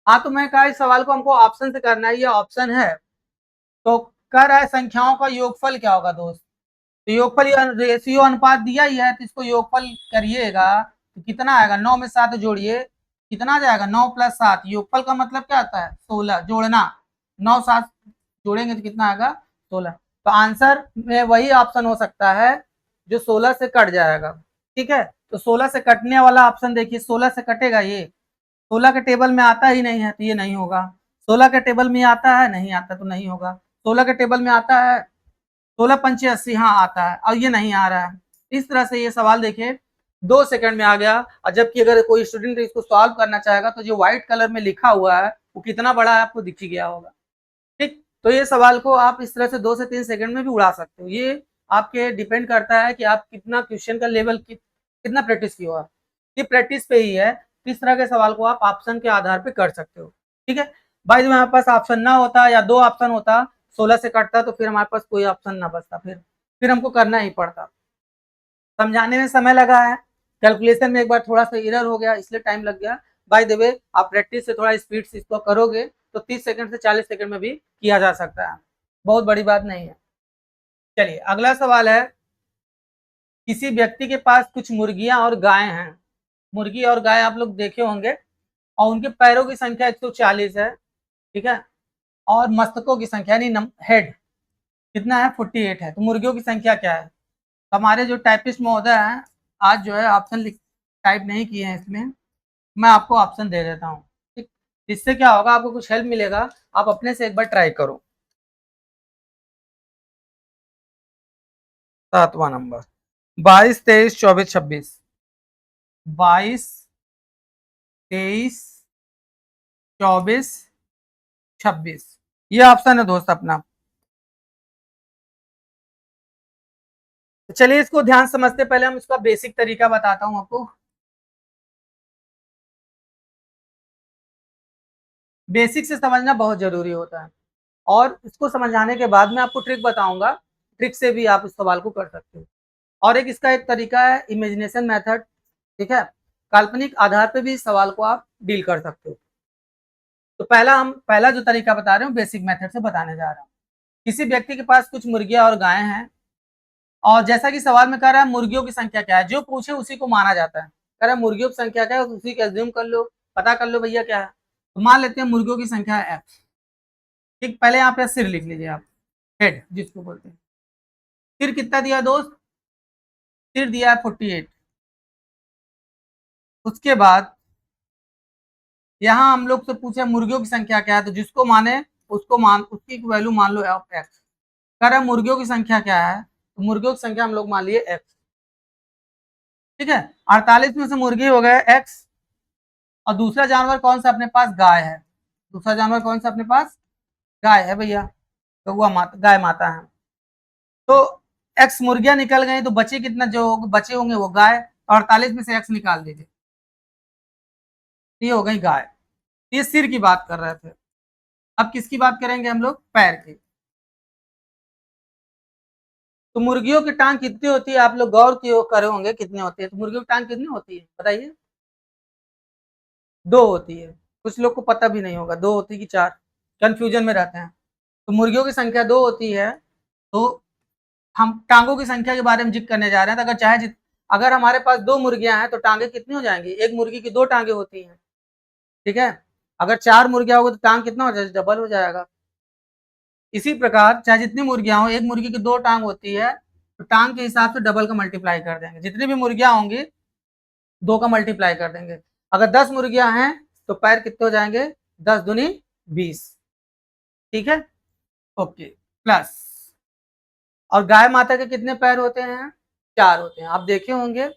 हाँ, तो मैं कहा इस सवाल को हमको ऑप्शन से करना है, ये ऑप्शन है। तो कह रहा है संख्याओं का योगफल क्या होगा दोस्त, तो योगफल रेशियो अनुपात दिया ही है, तो इसको योगफल करिएगा तो कितना आएगा, 9 में 7 जोड़िए कितना आ जाएगा 9 + 7, योगफल का मतलब क्या आता है 16, जोड़ना 9 7 जोड़ेंगे तो कितना आएगा 16। तो आंसर में वही ऑप्शन हो सकता है जो 16 से कट जाएगा। ठीक है, तो 16 से कटने वाला ऑप्शन देखिए, 16 से कटेगा ये, 16 के टेबल में आता ही नहीं है तो ये नहीं होगा, 16 के टेबल में आता है नहीं आता तो नहीं होगा, 16 के टेबल में आता है 16 पंचे 80, हाँ आता है, और ये नहीं आ रहा है। इस तरह से ये सवाल देखिए 2 सेकंड में आ गया। और जबकि अगर कोई स्टूडेंट इसको सॉल्व करना चाहेगा तो जो व्हाइट कलर में लिखा हुआ है वो कितना बड़ा है आपको दिख ही गया होगा। ठीक, तो ये सवाल को आप इस तरह से 2 से 3 सेकंड में भी उड़ा सकते हो। ये आपके डिपेंड करता है कि आप कितना क्वेश्चन का लेवल कितना प्रैक्टिस किया हुआ, ये प्रैक्टिस पे ही है। इस तरह के सवाल को आप ऑप्शन के आधार पे कर सकते हो। ठीक है भाई, जब हमारे पास ऑप्शन ना होता या 2 ऑप्शन होता 16 से कटता तो फिर हमारे पास कोई ऑप्शन ना बचता, फिर हमको करना ही पड़ता। समझाने में समय लगा है, कैलकुलेशन में एक बार थोड़ा सा एरर हो गया इसलिए टाइम लग गया। बाय द वे आप प्रैक्टिस से थोड़ा स्पीड से इसको करोगे तो 30 सेकंड से 40 सेकंड में भी किया जा सकता है, बहुत बड़ी बात नहीं है। चलिए अगला सवाल है, किसी व्यक्ति के पास कुछ मुर्गियां और गाय हैं। मुर्गी और गाय आप लोग देखे होंगे, और उनके पैरों की संख्या 140 है। ठीक है, और मस्तकों की संख्या यानी हेड कितना है 48 है। तो मुर्गियों की संख्या क्या है। तो हमारे जो टाइपिस्ट महोदय हैं आज जो है ऑप्शन टाइप नहीं किए हैं इसमें, मैं आपको ऑप्शन दे देता हूँ। ठीक, इससे क्या होगा आपको कुछ हेल्प मिलेगा, आप अपने से एक बार ट्राई करो। 7वां नंबर 22 23 24 26, 22 23 24 26, ये ऑप्शन है दोस्त अपना। तो चलिए इसको ध्यान समझते पहले हम इसका बेसिक तरीका बताता हूं आपको। बेसिक से समझना बहुत जरूरी होता है, और इसको समझाने के बाद मैं आपको ट्रिक बताऊंगा, ट्रिक से भी आप इस सवाल को कर सकते हो। और एक इसका एक तरीका है इमेजिनेशन मेथड। ठीक है, काल्पनिक आधार पे भी इस सवाल को आप डील कर सकते हो। तो पहला जो तरीका बता रहे हूँ बेसिक मेथड से बताने जा रहा हूँ। किसी व्यक्ति के पास कुछ मुर्गियां और गायें हैं, और जैसा कि सवाल में कह रहा है मुर्गियों की संख्या क्या है, जो पूछे उसी को माना जाता है। कह रहा है मुर्गियों की संख्या क्या है, उसी का एज्यूम कर लो, पता कर लो भैया क्या है। तो मान लेते हैं मुर्गियों की संख्या है एक्स। ठीक, पहले यहाँ पे सिर लिख लीजिए आप, हेड जिसको बोलते हैं। सिर कितना दिया दोस्त, सिर दिया है 48। उसके बाद यहाँ हम लोग से पूछे मुर्गियों की संख्या क्या है, तो जिसको माने उसकी वैल्यू मान लो ऑफ एक्स। कह रहा है मुर्गियों की संख्या क्या है, तो मुर्गियों की संख्या हम लोग मान लिए एक्स। ठीक है, 48 में से मुर्गी हो गए एक्स, और दूसरा जानवर कौन सा अपने पास, गाय है। दूसरा जानवर कौन सा अपने पास, गाय है भैया, तो वह माता, गाय माता है। तो एक्स मुर्गियां निकल गई, तो बचे कितना, जो बचे होंगे वो गाय। 48 में से एक्स निकाल दीजिए, ये हो गई गाय। ये सिर की बात कर रहे थे। अब किसकी बात करेंगे हम लोग, पैर की। तो मुर्गियों की टांग कितनी होती है, आप लोग गौर करे होंगे कितनी होती है। तो मुर्गियों की टांग कितनी होती है बताइए, 2 होती है। कुछ लोग को पता भी नहीं होगा 2 होती कि 4, कंफ्यूजन में रहते हैं। तो मुर्गियों की संख्या 2 होती है। तो हम टांगों की संख्या के बारे में जिक्र करने जा रहे हैं। तो अगर हमारे पास 2 मुर्गियां हैं तो टांगे कितनी हो जाएंगी, एक मुर्गी की 2 टांगे होती हैं। ठीक है, अगर 4 मुर्गियां होगी तो टांग कितना हो जाएगा, डबल हो जाएगा। इसी प्रकार चाहे जितनी मुर्गियां हो, एक मुर्गी की 2 टांग होती है, तो टांग के हिसाब से डबल का मल्टीप्लाई कर देंगे। जितनी भी मुर्गियां होंगी 2 का मल्टीप्लाई कर देंगे। अगर 10 मुर्गियां हैं तो पैर कितने हो जाएंगे, 10 दूनी 20। ठीक है, ओके, प्लस, और गाय माता के कितने पैर होते हैं, 4 होते हैं। आप देखे होंगे,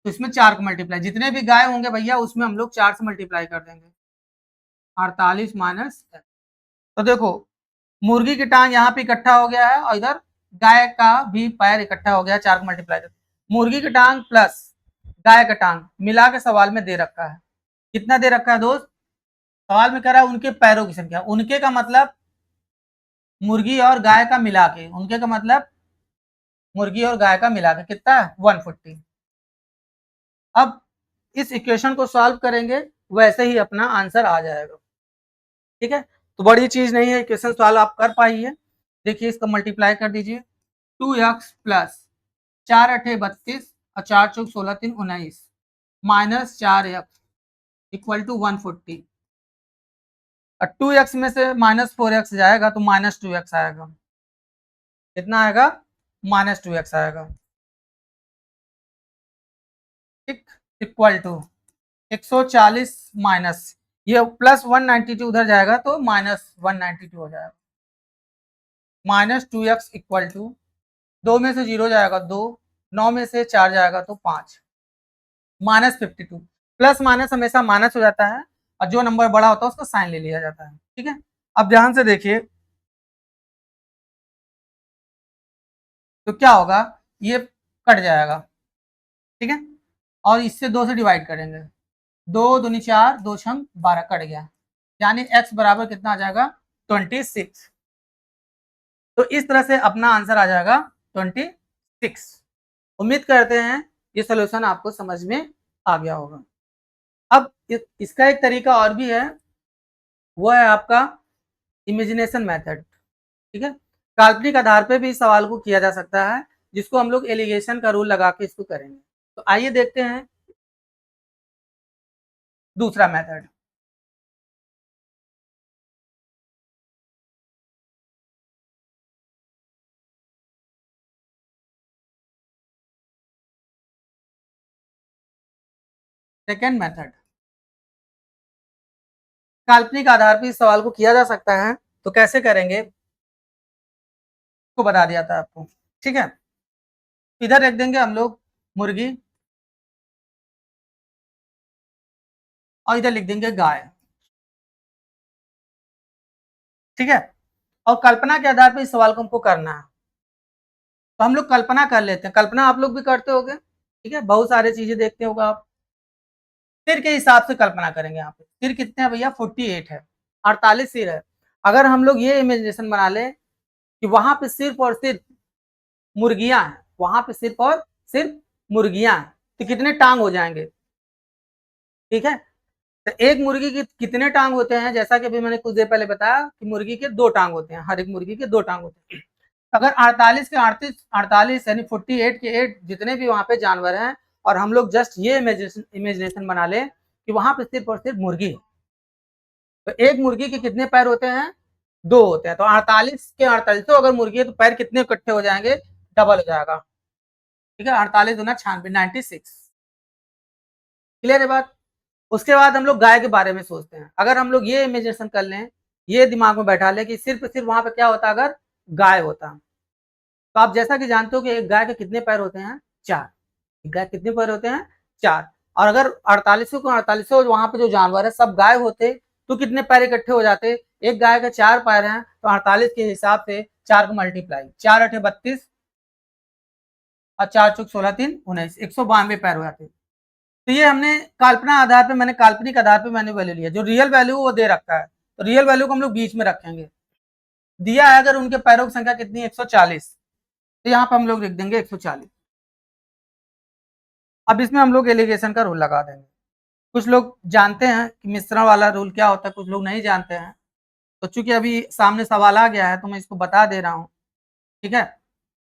तो इसमें 4 का मल्टीप्लाई, जितने भी गाय होंगे भैया उसमें हम लोग 4 से मल्टीप्लाई कर देंगे। 48 माइनस, तो देखो मुर्गी की टांग यहाँ पे इकट्ठा हो गया है, और इधर गाय का भी पैर इकट्ठा हो गया, 4 का मल्टीप्लाई। मुर्गी की टांग प्लस गाय का टांग मिला के सवाल में दे रखा है। कितना दे रखा है दोस्त, सवाल में कह रहा है उनके पैरों की संख्या। उनके का मतलब मुर्गी और गाय का मिला के, उनके का मतलब मुर्गी और गाय का मिला के कितना है 140। अब इस इक्वेशन को सॉल्व करेंगे, वैसे ही अपना आंसर आ जाएगा। ठीक है, तो बड़ी चीज नहीं है, इक्वेशन सॉल्व आप कर पाइए। देखिए इसका मल्टीप्लाई कर दीजिए, 2x प्लस 4 8 32 और 4 चौक 16 3 19 माइनस 4x इक्वल टू 140, और 2x में से -4x जाएगा तो -2x आएगा। कितना आएगा? -2x आएगा। ठीक, इक्वल टू 140 माइनस ये प्लस 192 उधर जाएगा तो -192 हो जाएगा। -2x इक्वल टू 2 में से 0 जाएगा 2, 9 में से 4 जाएगा तो 5, -52। प्लस माइनस हमेशा माइनस हो जाता है, और जो नंबर बड़ा होता है उसका साइन ले लिया जाता है। ठीक है, अब ध्यान से देखिए तो क्या होगा, ये कट जाएगा। ठीक है, और इससे 2 से डिवाइड करेंगे, 2 दूनी 4, 2 छंग 12 कट गया, यानी x बराबर कितना आ जाएगा? 26। तो इस तरह से अपना आंसर आ जाएगा 26। उम्मीद करते हैं ये सोल्यूशन आपको समझ में आ गया होगा। अब इसका एक तरीका और भी है, वो है आपका इमेजिनेशन मेथड। ठीक है, काल्पनिक आधार पे भी इस सवाल को किया जा सकता है, जिसको हम लोग एलिगेशन का रूल लगा के इसको करेंगे। तो आइए देखते हैं दूसरा मेथड। सेकेंड मेथड, काल्पनिक आधार पर इस सवाल को किया जा सकता है, तो कैसे करेंगे को बता दिया था आपको। ठीक है, इधर रख देंगे हम लोग मुर्गी, और इधर लिख देंगे गाय। ठीक है, और कल्पना के आधार पर इस सवाल को हमको करना है, तो हम लोग कल्पना कर लेते हैं। कल्पना आप लोग भी करते होगे, ठीक है, बहुत सारी चीजें देखते होगा आप। सिर के हिसाब से कल्पना करेंगे। यहाँ पे सिर कितने हैं भैया? 48 है, 48 सिर है। अगर हम लोग ये इमेजिनेशन बना ले कि वहां पे सिर्फ और सिर्फ मुर्गियां हैं, वहां पे सिर्फ और सिर्फ मुर्गियां हैं, तो कितने टांग हो जाएंगे? ठीक है, तो एक मुर्गी की कितने टांग होते हैं? जैसा कि अभी मैंने कुछ देर पहले बताया कि मुर्गी के 2 टांग होते हैं, हर एक मुर्गी के 2 टांग होते हैं। अगर 48 के 48 यानी 48 के 8 जितने भी वहां पे जानवर हैं, और हम लोग जस्ट ये इमेजिनेशन बना ले कि वहां पे सिर्फ और सिर्फ मुर्गी है, तो एक मुर्गी के कितने पैर होते हैं? 2 होते हैं। तो 48 के 48 अगर मुर्गी है तो पैर कितने इकट्ठे हो जाएंगे? डबल हो जाएगा। ठीक है, 48 दूना 96, 96। क्लियर है बात? उसके बाद हम लोग गाय के बारे में सोचते हैं। अगर हम लोग ये इमेजिनेशन कर लें, ये दिमाग में बैठा लें कि सिर्फ वहां पे क्या होता अगर गाय होता, तो आप जैसा कि जानते हो कि एक गाय के कितने पैर होते हैं? 4। गाय कितने पैर होते हैं? 4। और अगर 48 को 48 वहां पे जो जानवर है सब गाय होते तो कितने पैर इकट्ठे हो जाते? एक गाय के 4 पैर हैं, तो 48 के हिसाब से 4 को मल्टीप्लाई, 4 8 32 और 4 चौक 16 3 19, 192 पैर हो जाते। तो ये हमने काल्पना आधार पे, मैंने काल्पनिक आधार पे मैंने वैल्यू लिया। जो रियल वैल्यू वो दे रखा है, तो रियल वैल्यू को हम लोग बीच में रखेंगे। दिया है अगर उनके पैरों की संख्या कितनी है? 140, तो यहाँ पे हम लोग लिख देंगे 140। अब इसमें हम लोग एलिगेशन का रूल लगा देंगे। कुछ लोग जानते हैं कि मिश्रण वाला रूल क्या होता है, कुछ लोग नहीं जानते हैं। तो चूंकि अभी सामने सवाल आ गया है तो मैं इसको बता दे रहा हूँ। ठीक है,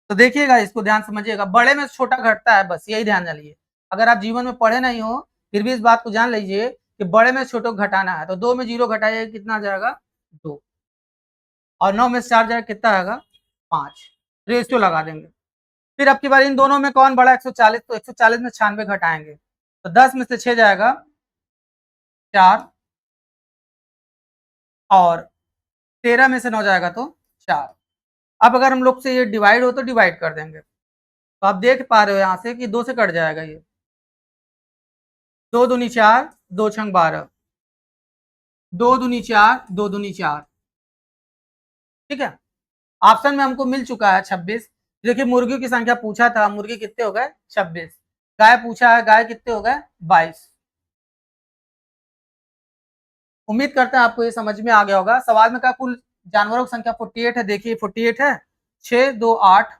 तो देखिएगा, इसको ध्यान समझिएगा। बड़े में छोटा घटता है, बस यही ध्यान डालिए। अगर आप जीवन में पढ़े नहीं हो फिर भी इस बात को जान लीजिए कि बड़े में छोटे को घटाना है, तो 2 में 0 घटाइए, कितना जाएगा? 2, और 9 में से 4 जाएगा, कितना आएगा? 5। रेशियो लगा देंगे। फिर अब की बार इन दोनों में कौन बड़ा? 140, तो 140 में 96 घटाएंगे, तो 10 में से 6 जाएगा 4, और 13 में से 9 जाएगा तो 4। अब अगर हम लोग से ये डिवाइड हो तो डिवाइड कर देंगे, तो आप देख पा रहे हो यहाँ से कि 2 से कट जाएगा ये, 2 दूनी 4, 2 छंग 12, 2 दूनी 4, 2 दूनी 4। ठीक है, ऑप्शन में हमको मिल चुका है 26। देखिए मुर्गियों की संख्या पूछा था, मुर्गी कितने हो गए? 26। गाय पूछा है, गाय कितने हो गए? 22। उम्मीद करते हैं आपको ये समझ में आ गया होगा। सवाल में कहा कुल जानवरों की संख्या 48 है। देखिए 48 है, 6 2 8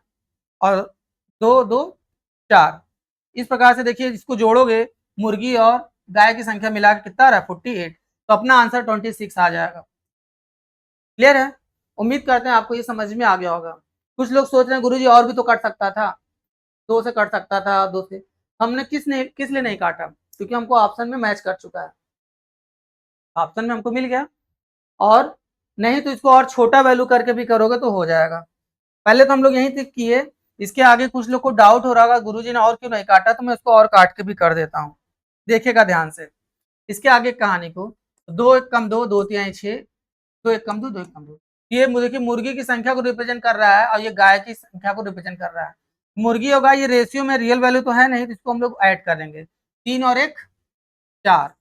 और 2 2 4। इस प्रकार से देखिए इसको जोड़ोगे, मुर्गी और गाय की संख्या मिलाकर कितना रहा? 48। तो अपना आंसर 26 आ जाएगा। क्लियर है? उम्मीद करते हैं आपको ये समझ में आ गया होगा। कुछ लोग सोच रहे हैं गुरुजी और भी तो कट सकता था, 2 से कट सकता था, 2 से। हमने किस लिए नहीं काटा? क्योंकि हमको ऑप्शन में मैच कर चुका है। ऑप्शन में हमको मिल गया। और नहीं तो इसको और छोटा वैल्यू करके भी करोगे तो हो जाएगा। पहले तो हम लोग यहीं तक किए, इसके आगे कुछ लोग को डाउट हो रहा होगा गुरुजी ने और क्यों नहीं काटा, तो मैं इसको और काट के भी कर देता हूँ। देखिएगा ध्यान से इसके आगे कहानी को, 2 एक कम 2, 2 3 6, 2 एक कम 2, 2 एक कम 2, ये देखिए मुर्गी की संख्या को रिप्रेजेंट कर रहा है और ये गाय की संख्या को रिप्रेजेंट कर रहा है। मुर्गी और गाय ये रेशियो में रियल वैल्यू तो है नहीं, तो इसको हम लोग ऐड कर देंगे। 3 और 1 4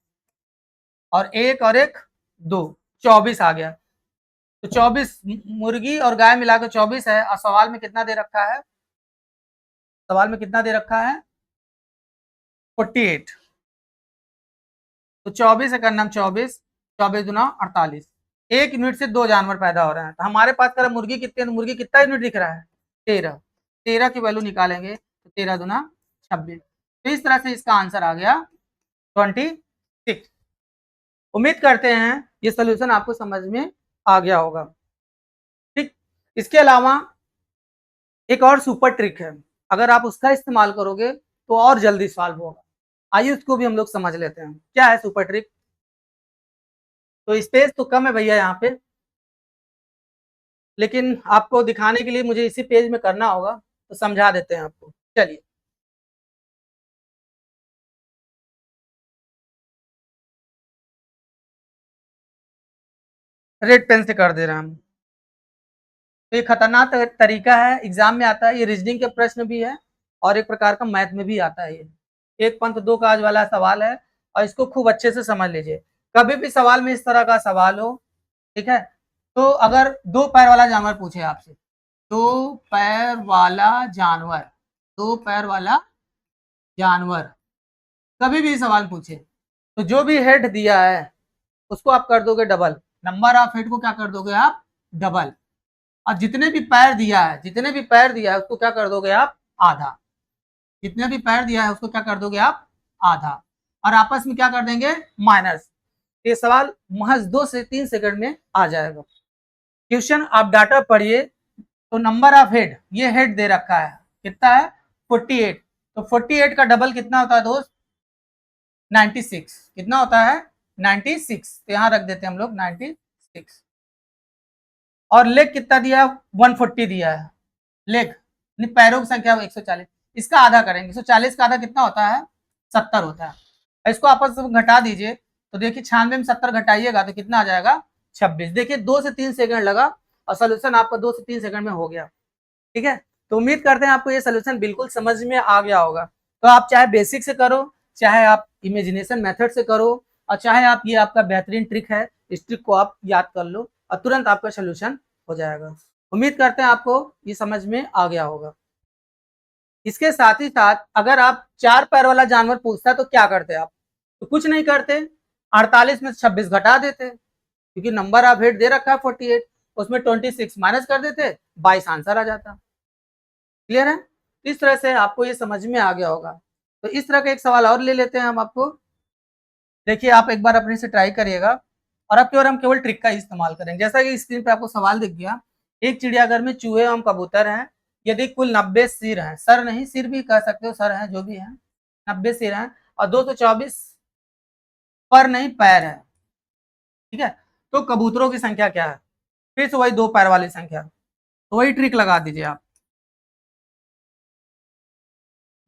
और 1 और 1 2, 24 आ गया। तो 24 मुर्गी और गाय मिलाकर 24 है। और सवाल में कितना दे रखा है, सवाल में कितना दे रखा है 48। तो 24 है करना 24, 24 दुना 48। 1 यूनिट से 2 जानवर पैदा हो रहे हैं। तो हमारे पास कर मुर्गी कितने है, तो मुर्गी कितना यूनिट दिख रहा है 13। 13 की वैल्यू निकालेंगे तो 13 दुना 26। तो इस तरह से इसका आंसर आ गया 26। उम्मीद करते हैं ये सोल्यूशन आपको समझ में आ गया होगा। ठीक, इसके अलावा एक और सुपर ट्रिक है, अगर आप उसका इस्तेमाल करोगे तो और जल्दी सॉल्व होगा। आइए उसको भी हम लोग समझ लेते हैं क्या है सुपर ट्रिक। तो स्पेस तो कम है भैया यहाँ पे, लेकिन आपको दिखाने के लिए मुझे इसी पेज में करना होगा, तो समझा देते हैं आपको। चलिए रेड पेन से कर दे रहे हैं हम। तो ये खतरनाक तरीका है, एग्जाम में आता है, ये रीजनिंग के प्रश्न भी है और एक प्रकार का मैथ में भी आता है। ये 1 पंथ 2 काज वाला सवाल है और इसको खूब अच्छे से समझ लीजिए। कभी भी सवाल में इस तरह का सवाल हो, ठीक है, तो अगर 2 पैर वाला जानवर पूछे आपसे, 2 पैर वाला जानवर, 2 पैर वाला जानवर, कभी भी सवाल पूछे तो जो भी हेड दिया है उसको आप कर दोगे डबल, नंबर ऑफ हेड को क्या कर दोगे आप डबल। और जितने भी पैर दिया है, जितने भी पैर दिया है उसको क्या कर दोगे आप आधा, जितने भी पैर दिया है उसको क्या कर दोगे आप आधा, और आपस में क्या कर देंगे माइनस। ये सवाल महज 2 से 3 सेकंड में आ जाएगा। क्वेश्चन आप डाटा पढ़िए। तो नंबर ऑफ हेड, ये हेड दे रखा है कितना है 48, तो 48 का डबल कितना होता है दोस्त 96। कितना होता है 96, तो यहां रख देते हैं हम लोग 96। और लेग कितना दिया है 140 दिया है लेग, पैरों की संख्या 140, इसका आधा करेंगे। 140 का आधा कितना होता है 70 होता है। इसको आपस में घटा दीजिए, तो देखिए 96 में 70 घटाइएगा तो कितना आ जाएगा 26। देखिए 2 से 3 सेकंड लगा और सोल्यूशन आपका 2 से 3 सेकंड में हो गया। ठीक है, तो उम्मीद करते हैं आपको ये सोल्यूशन बिल्कुल समझ में आ गया होगा। तो आप चाहे बेसिक से करो, चाहे आप इमेजिनेशन मेथड से करो, और चाहे आप ये आपका बेहतरीन ट्रिक है, इस ट्रिक को आप याद कर लो और तुरंत आपका सोल्यूशन हो जाएगा। उम्मीद करते हैं आपको ये समझ में आ गया होगा। इसके साथ ही साथ अगर आप 4 पैर वाला जानवर पूछता है तो क्या करते आप, तो कुछ नहीं करते, 48 में 26 घटा देते, क्योंकि नंबर ऑफ हेड दे रखा है 48, उसमें 26 माइनस कर देते, 22 आंसर आ जाता। क्लियर है, इस तरह से आपको ये समझ में आ गया होगा। तो इस तरह का एक सवाल और ले लेते हैं हम आपको। देखिए आप एक बार अपने से ट्राई करिएगा और अब केवल हम केवल ट्रिक का इस्तेमाल करेंगे। जैसा कि स्क्रीन पे आपको सवाल दिख गया, एक चिड़ियाघर में चूहे एवं कबूतर हैं, यदि कुल 90 सिर हैं, सर नहीं सिर भी कह सकते हो, सर हैं जो भी हैं, 90 सिर हैं और 224 पर नहीं पैर है, ठीक है, तो कबूतरों की संख्या क्या है। फिर से वही 2 पैर वाली संख्या, तो वही ट्रिक लगा दीजिए आप,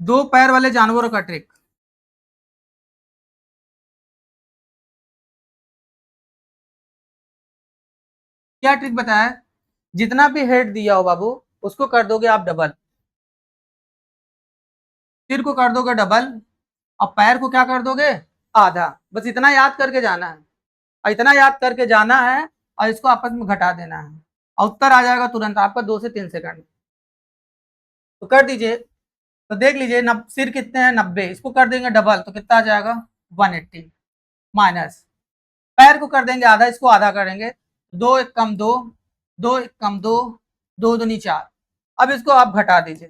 2 पैर वाले जानवरों का ट्रिक। क्या ट्रिक बताया, जितना भी हेड दिया हो बाबू उसको कर दोगे आप डबल, सिर को कर दोगे डबल और पैर को क्या कर दोगे आधा। बस इतना याद करके जाना है, और इतना याद करके जाना है और इसको आपस में घटा देना है और उत्तर आ जाएगा तुरंत आपका 2 से 3 सेकंड में। तो कर दीजिए, तो देख लीजिए सिर कितने हैं 90, इसको कर देंगे डबल तो कितना आ जाएगा 180, माइनस पैर को कर देंगे आधा, इसको आधा करेंगे, 2 एक कम 2, 2 एक कम 2, 2 दूनी 4। अब इसको आप घटा दीजिए,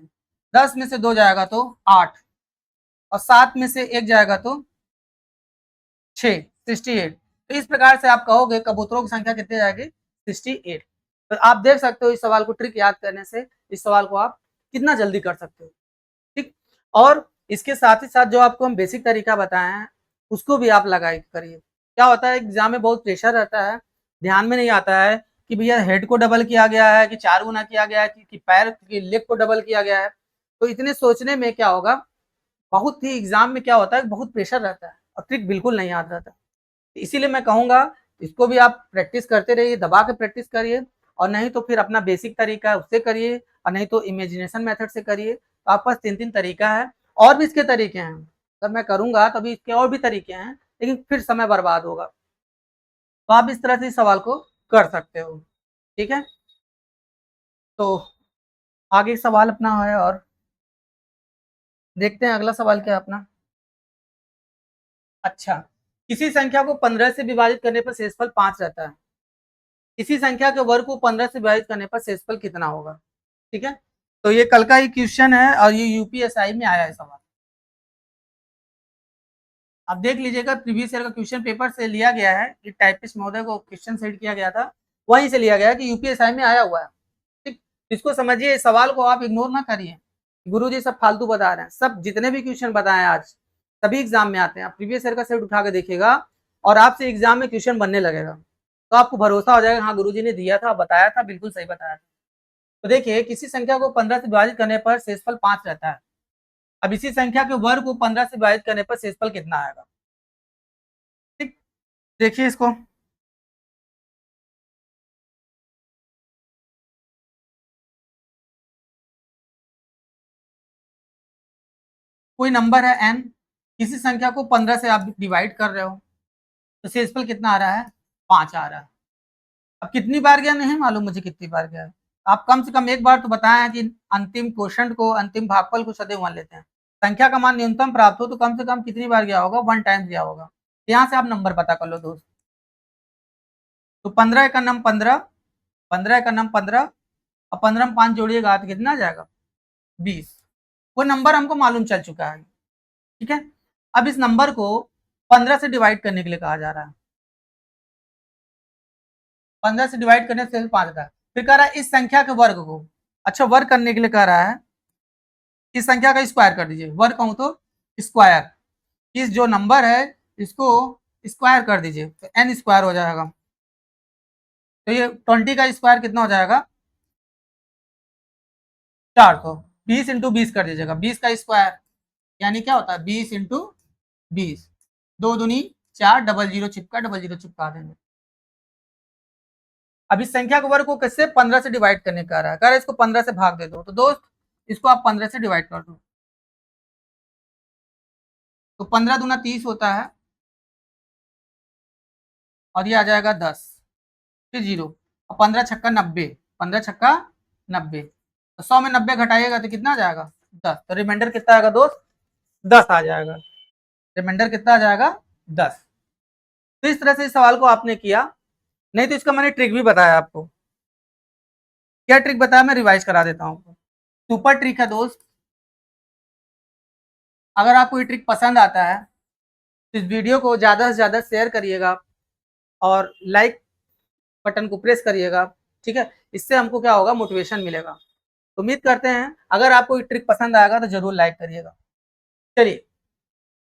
10 में से 2 जाएगा तो 8 और 7 में से 1 जाएगा तो 6, 68। तो इस प्रकार से आप कहोगे कबूतरों की संख्या कितनी जाएगी 68। तो आप देख सकते हो इस सवाल को ट्रिक याद करने से इस सवाल को आप कितना जल्दी कर सकते हो। ठीक, और इसके साथ ही साथ जो आपको हम बेसिक तरीका बताए हैं उसको भी आप लगाए करिए। क्या होता है एग्जाम में बहुत प्रेशर रहता है, ध्यान में नहीं आता है कि भैया हेड को डबल किया गया है कि 4 गुना किया गया है कि पैर की लेग को डबल किया गया है। तो इतने सोचने में क्या होगा, बहुत ही एग्जाम में क्या होता है बहुत प्रेशर रहता है और ट्रिक बिल्कुल नहीं याद रहता। इसीलिए मैं कहूंगा इसको भी आप प्रैक्टिस करते रहिए, दबा के प्रैक्टिस करिए, और नहीं तो फिर अपना बेसिक तरीका है उससे करिए, और नहीं तो इमेजिनेशन मेथड से करिए। तो आपके पास 3 तरीका है, और भी इसके तरीके हैं, जब मैं करूंगा तभी इसके और भी तरीके हैं, लेकिन फिर समय बर्बाद होगा। तो आप इस तरह से इस सवाल को कर सकते हो। ठीक है, तो आगे सवाल अपना है और देखते हैं अगला सवाल क्या है अपना। अच्छा, किसी संख्या को 15 से विभाजित करने पर शेषफल 5 रहता है, इसी संख्या के वर्ग को 15 से विभाजित करने पर शेषफल कितना होगा। ठीक है, तो ये कल का ही क्वेश्चन है और ये यूपीएसआई में आया है सवाल। आप देख लीजिएगा, प्रीवियस ईयर का क्वेश्चन पेपर से लिया गया है, कि टाइपिस्ट महोदय को क्वेश्चन सेट किया गया था, वहीं से लिया गया है कि यूपीएसआई में आया हुआ है। ठीक, इसको समझिए, इस सवाल को आप इग्नोर ना करिए, गुरुजी सब फालतू बता रहे हैं। सब जितने भी क्वेश्चन बताए आज सभी एग्जाम में आते हैं। आप प्रीवियस ईयर का सेट उठा के देखिएगा और आपसे एग्जाम में क्वेश्चन बनने लगेगा, तो आपको भरोसा हो जाएगा हाँ गुरुजी ने दिया था, बताया था, बिल्कुल सही बताया था। तो देखिए, किसी संख्या को 15 से विभाजित करने पर शेषफल 5 रहता है। अब इसी संख्या के वर्ग को 15 से विभाजित करने पर शेषफल कितना आएगा। ठीक, देखिए इसको, कोई नंबर है n, किसी संख्या को 15 से आप डिवाइड कर रहे हो, तो शेषफल कितना आ रहा है, 5 आ रहा है। अब कितनी बार गया नहीं मालूम मुझे, कितनी बार गया है। आप कम से कम एक बार तो बताएं कि अंतिम क्वेश्चन को, अंतिम भागफल को सदैव मान लेते हैं। संख्या का मान न्यूनतम प्राप्त हो तो कम से कम कितनी बार गया होगा, 1 टाइम गया होगा। यहाँ से आप नंबर पता कर लो दोस्त। तो 15 का नम 15, 15 का नम 15, और 15 में 5 जोड़िएगा तो कितना आ जाएगा, 20। वो नंबर हमको मालूम चल चुका है। ठीक है, अब इस नंबर को 15 से डिवाइड करने के लिए कहा जा रहा है। 15 से डिवाइड करने से 5 आता है। फिर कह रहा है इस संख्या के वर्ग को, अच्छा वर्ग करने के लिए कह रहा है, इस संख्या का स्क्वायर कर दीजिए। वर्ग कहूं तो स्क्वायर, इस जो नंबर है इसको स्क्वायर कर दीजिए, तो एन स्क्वायर हो जाएगा। तो ये 20 का स्क्वायर कितना हो जाएगा, 400। 20 इंटू 20 कर दीजिएगा, 20 का स्क्वायर यानी क्या होता है, 20 इंटू 20, 2 दूनी 4, डबल जीरो चिपका, डबल जीरो चिपका देंगे। अब इस संख्या के वर्ग को किससे, 15 से डिवाइड करने का रहा है, कह रहा है इसको 15 से भाग दे दो। तो दोस्त इसको आप 15 से डिवाइड कर दो, तो 15 दूना 30 होता है, और ये आ जाएगा 10, फिर जीरो, और 15 छक्का 90, 15 छक्का 90, तो 100 में 90 घटाइएगा तो कितना आ जाएगा, 10। तो रिमाइंडर कितना आएगा दोस्त, 10 आ जाएगा। रिमाइंडर कितना आ जाएगा, 10। तो इस तरह से इस सवाल को आपने किया। नहीं तो इसका मैंने ट्रिक भी बताया आपको। क्या ट्रिक बताया, मैं रिवाइज करा देता हूँ। सुपर ट्रिक है दोस्त। अगर आपको ये ट्रिक पसंद आता है तो इस वीडियो को ज़्यादा से ज़्यादा शेयर करिएगा और लाइक बटन को प्रेस करिएगा। ठीक है, इससे हमको क्या होगा, मोटिवेशन मिलेगा। तो उम्मीद करते हैं अगर आपको ये ट्रिक पसंद आएगा तो जरूर लाइक करिएगा। चलिए,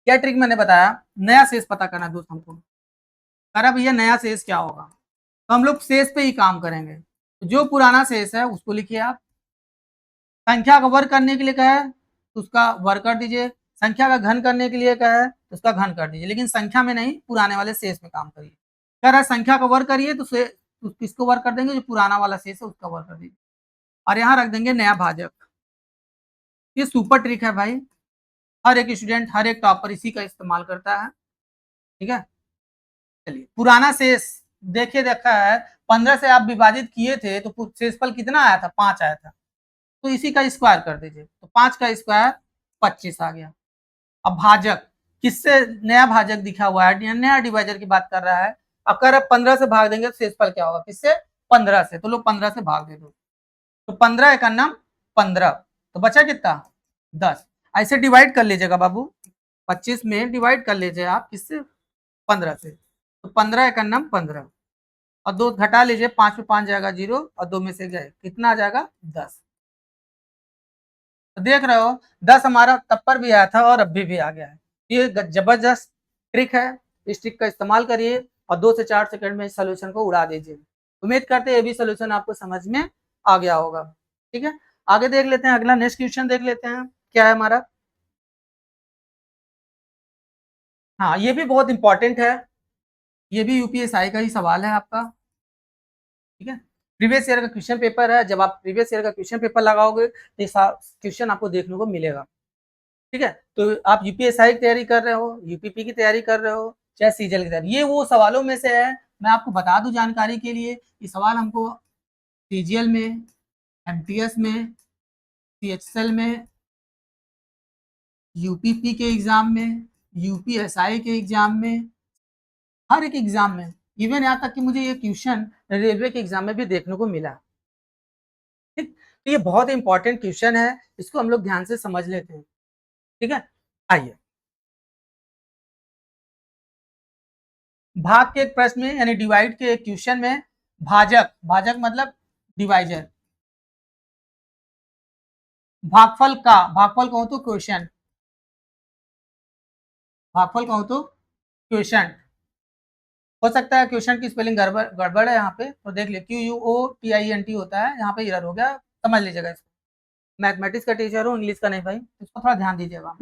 क्या ट्रिक मैंने बताया, नया शेष पता करना दोस्त हमको। करा भैया नया शेष क्या होगा, तो हम लोग शेष पे ही काम करेंगे। तो जो पुराना शेष है उसको लिखिए आप। संख्या का वर्ग करने के लिए कहा है तो उसका वर्ग कर दीजिए, संख्या का घन करने के लिए कहा है तो उसका घन कर दीजिए, लेकिन संख्या में नहीं, पुराने वाले शेष में काम करिए। कह रहा है संख्या का वर्ग करिए तो किसको वर्ग कर देंगे, जो पुराना वाला शेष है उसका वर्ग कर दीजिए, और यहाँ रख देंगे नया भाजक। ये सुपर ट्रिक है भाई, हर एक स्टूडेंट, हर एक टॉपर इसी का इस्तेमाल करता है। ठीक है, चलिए पुराना शेष देखिए, देखा है 15 से आप विभाजित किए थे तो शेषफल कितना आया था, 5 आया था, तो इसी का स्क्वायर कर दीजिए, तो 5 का स्क्वायर 25 आ गया। अब भाजक, किससे नया भाजक दिखा हुआ है, नया डिवाइजर की बात कर रहा है। अब कह रहा 15 से भाग देंगे तो शेषफल क्या होगा, किससे, 15 से, तो लोग 15 से भाग दे दो, तो 15 एक अन्नम 15, तो बचा कितना, 10। ऐसे डिवाइड कर लीजिएगा बाबू, 25 में डिवाइड कर लीजिए आप, किससे, 15 से, तो 15 एक अन्नम 15, और 2 घटा लीजिए, 5 में 5 जाएगा 0, और 2 में से गए कितना आ जाएगा, 10। तो देख रहे हो 10 हमारा तब पर भी आया था और अभी भी आ गया है। ये जबरदस्त ट्रिक है, इस ट्रिक का इस्तेमाल करिए और 2 से 4 सेकंड में इस सोल्यूशन को उड़ा दीजिए। उम्मीद करते हैं ये भी सोल्यूशन आपको समझ में आ गया होगा। ठीक है, आगे देख लेते हैं, अगला नेक्स्ट क्वेश्चन देख लेते हैं क्या है हमारा। हाँ, ये भी बहुत इंपॉर्टेंट है, ये भी यूपीएसआई का ही सवाल है आपका। ठीक है, प्रीवियस ईयर का क्वेश्चन पेपर है, जब आप प्रीवियस ईयर का क्वेश्चन पेपर लगाओगे तो क्वेश्चन आपको देखने को मिलेगा। ठीक है, तो आप यूपीएसआई की तैयारी कर रहे हो, यूपीपी की तैयारी कर रहे हो, चाहे सीजल की तैयारी, ये वो सवालों में से है। मैं आपको बता दूं जानकारी के लिए, ये सवाल हमको सीजीएल में, एमटीएस में, सीएचएल में, यूपीपी के एग्जाम में, यूपीएसआई के एग्जाम में, हर एक एग्जाम में, इवन यहाँ तक कि मुझे ये क्वेश्चन रेलवे के एग्जाम में भी देखने को मिला। ठीक, तो ये बहुत इंपॉर्टेंट क्वेश्चन है, इसको हम लोग ध्यान से समझ लेते हैं। ठीक है, आइए, भाग के एक प्रश्न में यानी डिवाइड के एक क्वेश्चन में भाजक, भाजक मतलब डिवाइजर, भागफल का, भागफल कहूं तो क्वेश्चन, भागफल कहूं तो क्वेश्चन, हो सकता है क्वेश्चन की स्पेलिंग गड़बड़ गड़बड़ है यहाँ पे, तो देख लिया, QUOTINT होता है, यहाँ पे एरर हो गया, समझ लीजिएगा इसको। मैथमेटिक्स का टीचर हो, इंग्लिश का नहीं भाई, इसको थोड़ा ध्यान दीजिएगा।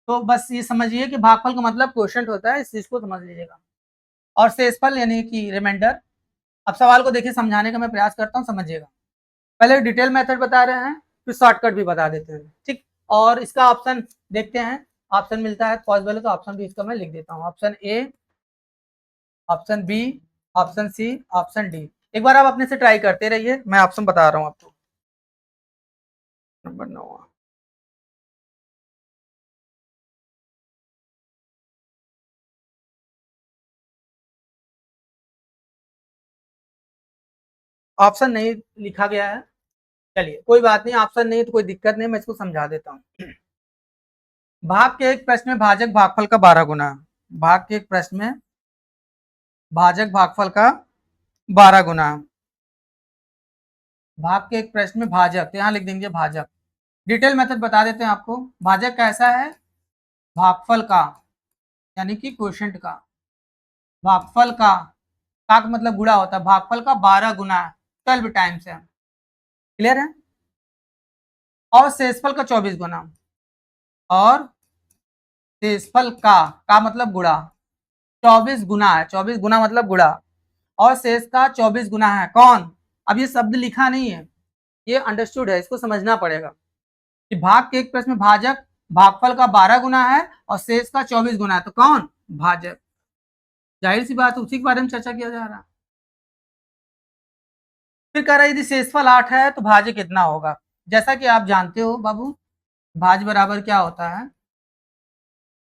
तो बस ये समझिए कि भागफल का मतलब क्वेश्चन होता है, इस चीज को समझ लीजिएगा। और शेषफल यानी कि रिमाइंडर। अब सवाल को देखिए, समझाने का मैं प्रयास करता हूँ, समझिएगा। पहले डिटेल मेथड बता रहे हैं, फिर शॉर्टकट भी बता देते हैं। ठीक, और इसका ऑप्शन देखते हैं, ऑप्शन मिलता है पॉसिबल है तो ऑप्शन भी इसका मैं लिख देता हूँ, option A, option B, option C, option D. एक बार आप अपने से ट्राई करते रहिए, मैं ऑप्शन बता रहा हूँ आपको। नंबर 9, ऑप्शन नहीं लिखा गया है, चलिए कोई बात नहीं, ऑप्शन नहीं तो कोई दिक्कत नहीं, मैं इसको समझा देता हूँ। भाग के एक प्रश्न में भाजक भागफल का 12 गुना, भाग के एक प्रश्न में भाजक भागफल का 12 गुना, भाग के एक प्रश्न में भाजक, तो यहाँ लिख देंगे भाजक। डिटेल मेथड बता देते हैं आपको। भाजक कैसा है, भागफल का यानी कि क्वोशिएंट का, भागफल का मतलब गुणा होता है, भागफल का 12 गुना, 12 टाइम्स है, क्लियर है। और शेषफल का 24 गुना, और शेषफल का मतलब गुणा, 24 गुना है, 24 गुना मतलब गुणा, और शेष का 24 गुना है कौन। अब ये शब्द लिखा नहीं है, ये अंडरस्टूड है, इसको समझना पड़ेगा कि भाग के एक प्रश्न में भाजक भागफल का 12 गुना है और शेष का 24 गुना है, तो कौन, भाजक। जाहिर सी बात, उसी के बारे में चर्चा किया जा रहा है। फिर कह रहा है यदि शेषफल 8 है तो भाज्य कितना होगा। जैसा कि आप जानते हो बाबू, भाज्य बराबर क्या होता है,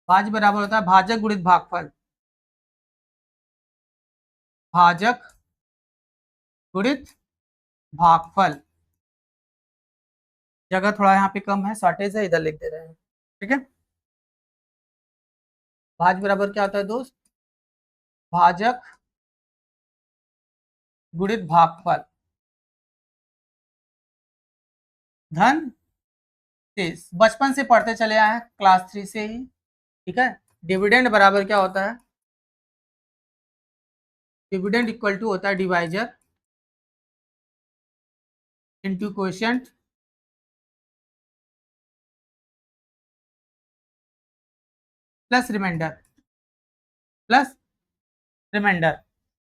भाज्य बराबर होता है भाजक गुणित भागफल, भाजक गुणित भागफल। जगह थोड़ा यहाँ पे कम है, शॉर्टेज है, इधर लिख दे रहे हैं। ठीक है, भाज्य बराबर क्या होता है दोस्त, भाजक गुणित भागफल धन शेष। बचपन से पढ़ते चले आए हैं, क्लास 3 से ही। ठीक है, डिविडेंड बराबर क्या होता है, डिविडेंड इक्वल टू होता है divisor into quotient plus remainder, plus remainder.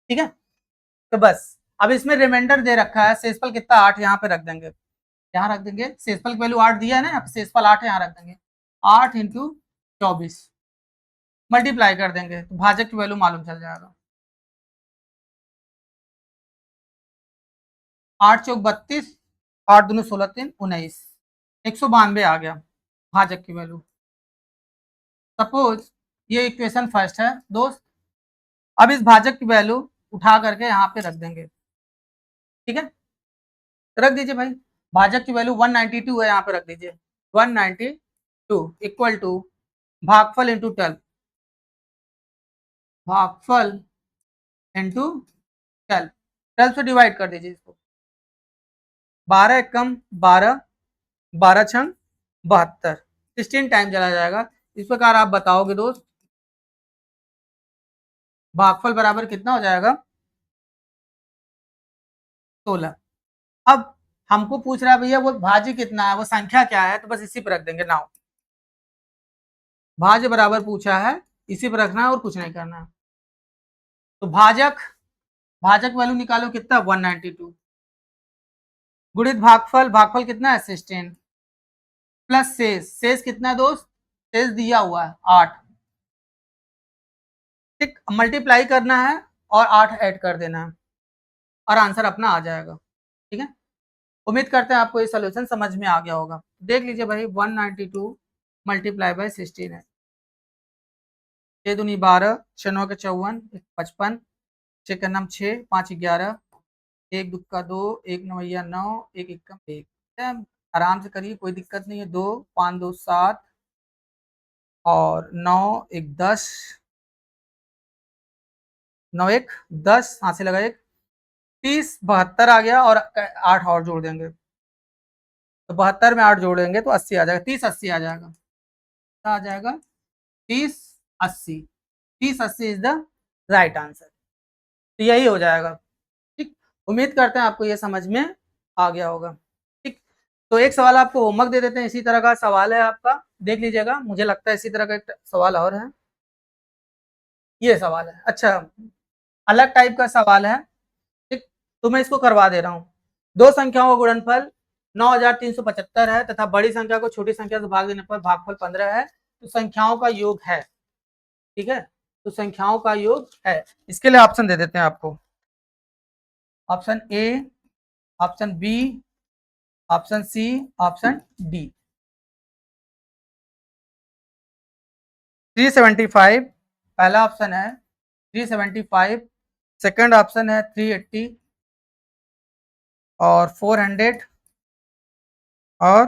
ठीक है, तो बस अब इसमें रिमाइंडर दे रखा है, शेषफल कितना 8, यहाँ पे रख देंगे, यहाँ रख देंगे, शेषफल की वैल्यू 8 दिया है ना, शेषफल 8 यहाँ रख देंगे, 8 इंटू 24 मल्टीप्लाई कर देंगे तो भाजक की वैल्यू मालूम चल जाएगा। 8 चौक 32, 8 दूनी 16 3 19, 192 आ गया भाजक की वैल्यू। सपोज ये इक्वेशन फर्स्ट है दोस्त। अब इस भाजक की वैल्यू उठा करके यहाँ पे रख देंगे। ठीक है, रख दीजिए भाई, भाजक की वैल्यू 192 है, यहाँ पे रख दीजिए 192 इक्वल टू भागफल इंटू 12, भागफल इंटू 12, 12 से डिवाइड कर दीजिए इसको, 12 एकम 12, 12 छंग 72, 16 टाइम चला जाएगा। इस प्रकार आप बताओगे दोस्त भागफल बराबर कितना हो जाएगा 16। अब हमको पूछ रहा है भैया वो भाज्य कितना है, वो संख्या क्या है, तो बस इसी पर रख देंगे नाउ। भाज्य बराबर पूछा है, इसी पर रखना है और कुछ नहीं करना है। तो भाजक, भाजक वैल्यू निकालो कितना 192, गुणित भागफल, भागफल कितना है 16, प्लस शेष, शेष कितना है दोस्त, शेष दिया हुआ है 8, ठीक, मल्टीप्लाई करना है और 8 ऐड कर देना है और आंसर अपना आ जाएगा। ठीक है, उम्मीद करते हैं आपको ये सोल्यूशन समझ में आ गया होगा। देख लीजिए भाई 192 मल्टीप्लाई बाय 16 है, 6 दूनी 12, 6 9 के 54, 55, 6 का नाम 6, 5 11, 1 दुक्का 2, 1 नवैया 9, 1 इक्का 1, आराम से करिए कोई दिक्कत नहीं है। 2 5 2 7 और 9 1 10, 9 1 10, हाथ से लगा 1, 30 72 आ गया और 8 और जोड़ देंगे तो 72 में 8 जोड़ेंगे तो 80 आ जाएगा, 30 80 आ जाएगा, आ जाएगा 30 80, 30 80 इज द राइट आंसर। तो यही हो जाएगा। ठीक, उम्मीद करते हैं आपको ये समझ में आ गया होगा। ठीक, तो एक सवाल आपको होमवर्क दे देते हैं, इसी तरह का सवाल है आपका, देख लीजिएगा, मुझे लगता है इसी तरह का एक सवाल और है, ये सवाल है, अच्छा अलग टाइप का सवाल है। ठीक, तो मैं इसको करवा दे रहा हूँ। दो संख्याओं का गुणनफल 9375 है तथा बड़ी संख्या को छोटी संख्या से भाग देने पर भागफल 15 है, तो संख्याओं का योग है। ठीक है, तो संख्याओं का योग है, इसके लिए ऑप्शन दे देते हैं आपको, option A, option B, option C, option D. 375 पहला ऑप्शन है, 375, सेकंड ऑप्शन है 380 और 400 और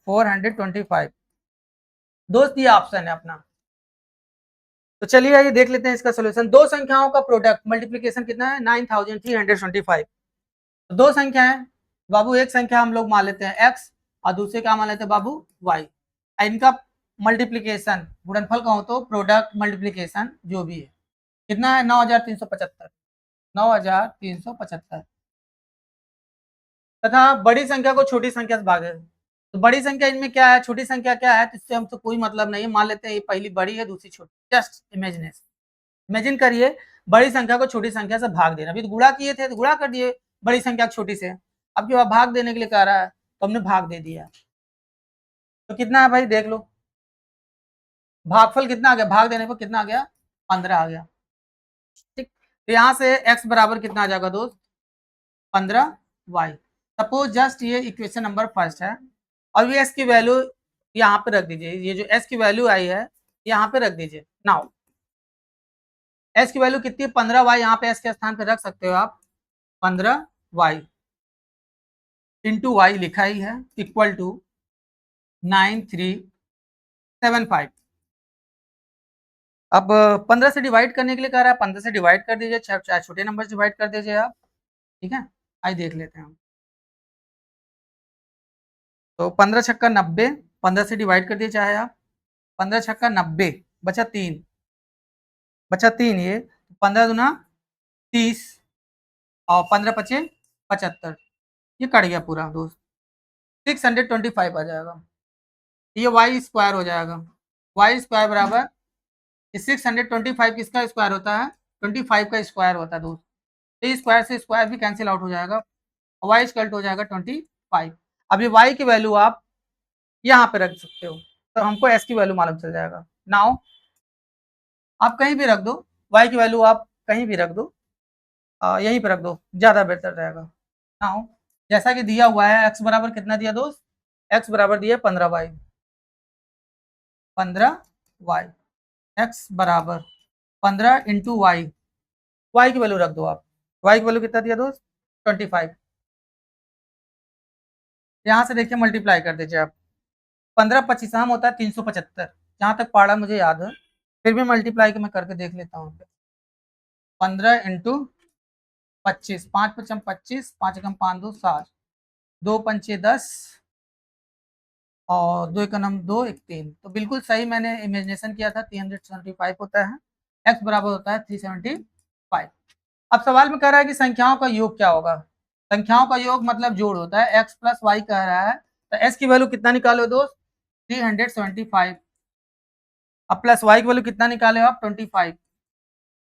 425। दोस्त ये ऑप्शन है अपना। तो चलिए आइए देख लेते हैं इसका सोल्यूशन। दो संख्याओं का प्रोडक्ट मल्टीप्लिकेशन कितना है 9325। तो दो संख्या है बाबू, एक संख्या हम लोग मान लेते हैं x और दूसरे का मान लेते हैं बाबू y, इनका मल्टीप्लिकेशन गुणनफल का हो तो प्रोडक्ट मल्टीप्लिकेशन जो भी है कितना है 9375, 9375 तथा बड़ी संख्या को छोटी संख्या से भागे। तो बड़ी संख्या इनमें क्या है, छोटी संख्या क्या है, तो इससे हमसे कोई मतलब नहीं है, मान लेते हैं ये पहली बड़ी है दूसरी छोटी, जस्ट इमेजिनेशन, इमेजिन करिए बड़ी संख्या को छोटी संख्या से भाग देना। अभी तो गुणा किए थे तो गुणा कर दिए बड़ी संख्या छोटी से, अब जो भाग देने के लिए कह रहा है तो हमने भाग दे दिया। तो कितना है भाई देख लो, भागफल कितना आ गया, भाग देने पर कितना आ गया 15 आ गया। ठीक, तो यहाँ से x बराबर कितना आ जाएगा दोस्त 15y। सपोज जस्ट ये इक्वेशन नंबर फर्स्ट है और ये s की वैल्यू यहाँ पे रख दीजिए, ये जो s की वैल्यू आई है यहाँ पे रख दीजिए। नाउ s की वैल्यू कितनी 15y, यहाँ पे s के स्थान पे रख सकते हो आप 15y इंटू वाई लिखा ही है इक्वल टू 9375। अब 15 से डिवाइड करने के लिए कह रहा है, 15 से डिवाइड कर दीजिए, चाहे छोटे नंबर से डिवाइड कर दीजिए आप। ठीक है, आइए देख लेते हैं हम। तो 15 छक्का 90, 15 से डिवाइड कर दिए चाहे आप, 15 छक्का 90, बचा 3, बचा 3, ये 15 दूना 30 और 15 पचे 75, ये कट गया पूरा दोस्त, 625 आ जाएगा। ये वाई स्क्वायर हो जाएगा, वाई स्क्वायर बराबर 625 किसका स्क्वायर होता है 25 का स्क्वायर होता है दोस्त, तो स्क्वायर से स्क्वायर भी कैंसिल आउट हो जाएगा, वाई स्क्वायर हो जाएगा 25। अब ये वाई की वैल्यू आप यहाँ पे रख सकते हो, तो हमको एस की वैल्यू मालूम चल जाएगा। नाउ आप कहीं भी रख दो, वाई की वैल्यू आप कहीं भी रख दो, यहीं पे रख दो ज़्यादा बेहतर रहेगा। नाउ जैसा कि दिया हुआ है एक्स बराबर कितना दिया दोस्त, एक्स बराबर दिया 15y, 15y, एक्स बराबर 15 इंटू वाई, वाई की वैल्यू रख दो आप, वाई की वैल्यू कितना दिया दोस्त 25। यहाँ से देखिए मल्टीप्लाई कर दीजिए आप, 15 25 होता है 375, जहाँ तक पढ़ा मुझे याद है, फिर भी मल्टीप्लाई के मैं करके देख लेता हूँ। 15 इंटू 25, 5 पचम 25, 5 एकम 5 2 7, 2 पंचे 10 और 2 एकम 2 1 3, तो बिल्कुल सही मैंने इमेजिनेशन किया था, 375 होता है, एक्स बराबर होता है 375। 5। अब सवाल में कह रहा है कि संख्याओं का योग क्या होगा। संख्याओं का योग मतलब जोड़ होता है, x प्लस वाई कह रहा है, तो s की वैल्यू कितना निकालो दोस्त, 375। अब प्लस y की वैल्यू कितना निकाले हो आप, 25।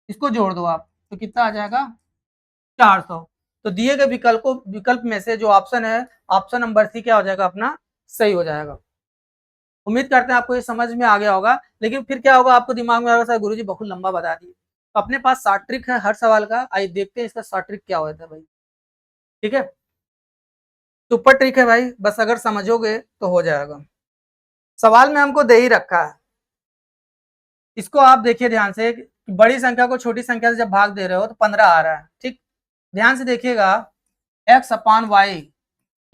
इसको जोड़ दो आप तो कितना आ जाएगा, 400। तो दिए गए विकल्प में से जो ऑप्शन है, ऑप्शन नंबर सी क्या हो जाएगा अपना, सही हो जाएगा। उम्मीद करते हैं आपको ये समझ में आ गया होगा। लेकिन फिर क्या होगा, आपको दिमाग में आएगा सर गुरुजी बहुत लंबा बता दिए। तो अपने पास शॉर्ट ट्रिक है हर सवाल का, आइए देखते हैं इसका शॉर्ट ट्रिक क्या होता है भाई। ठीक है, सुपर ट्रिक है भाई, बस अगर समझोगे तो हो जाएगा। सवाल में हमको दे ही रखा है, इसको आप देखिए ध्यान से, बड़ी संख्या को छोटी संख्या से जब भाग दे रहे हो तो 15 आ रहा है। ठीक, ध्यान से देखिएगा, एक्स अपान वाई,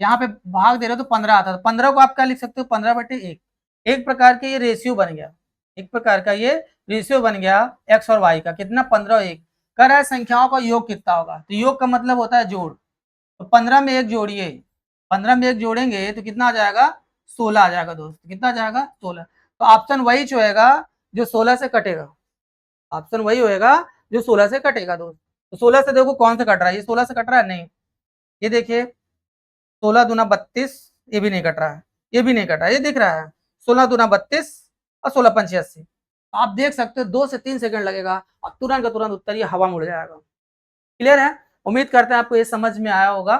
यहाँ पे भाग दे रहे हो तो 15 आता है, तो 15 को आप क्या लिख सकते हो, 15/1। एक प्रकार के ये रेशियो बन गया, एक प्रकार का ये रेशियो बन गया एक्स और वाई का, कितना, 15 और 1। कह रहा है संख्याओं का योग कितना होगा, तो योग का मतलब होता है जोड़, तो 15 में 1 जोड़िए, 15 में 1 जोड़ेंगे तो कितना आ जाएगा, 16 आ जाएगा दोस्त, कितना आ जाएगा, 16। तो ऑप्शन वही होएगा जो 16 से कटेगा, ऑप्शन वही होएगा जो 16 से कटेगा दोस्त। तो 16 से देखो कौन से कट रहा है, ये 16 से कट रहा है, नहीं, ये देखिए 16 दूना 32, ये भी नहीं कट रहा है, ये भी नहीं कट रहा है, ये दिख रहा है 16 दूना 32 और 16 पंचे 80। आप देख सकते हो 2 से 3 सेकंड लगेगा और तुरंत का तुरंत उत्तर ये हवा में उड़ जाएगा। क्लियर है, उम्मीद करते हैं आपको ये समझ में आया होगा।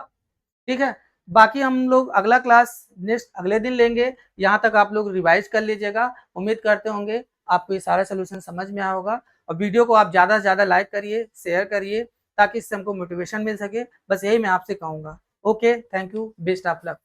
ठीक है, बाकी हम लोग अगला क्लास नेक्स्ट अगले दिन लेंगे, यहाँ तक आप लोग रिवाइज कर लीजिएगा। उम्मीद करते होंगे आपको ये सारा सोल्यूशन समझ में आया होगा, और वीडियो को आप ज़्यादा से ज़्यादा लाइक करिए, शेयर करिए, ताकि इससे हमको मोटिवेशन मिल सके, बस यही मैं आपसे कहूँगा। Okay, thank you, best of luck.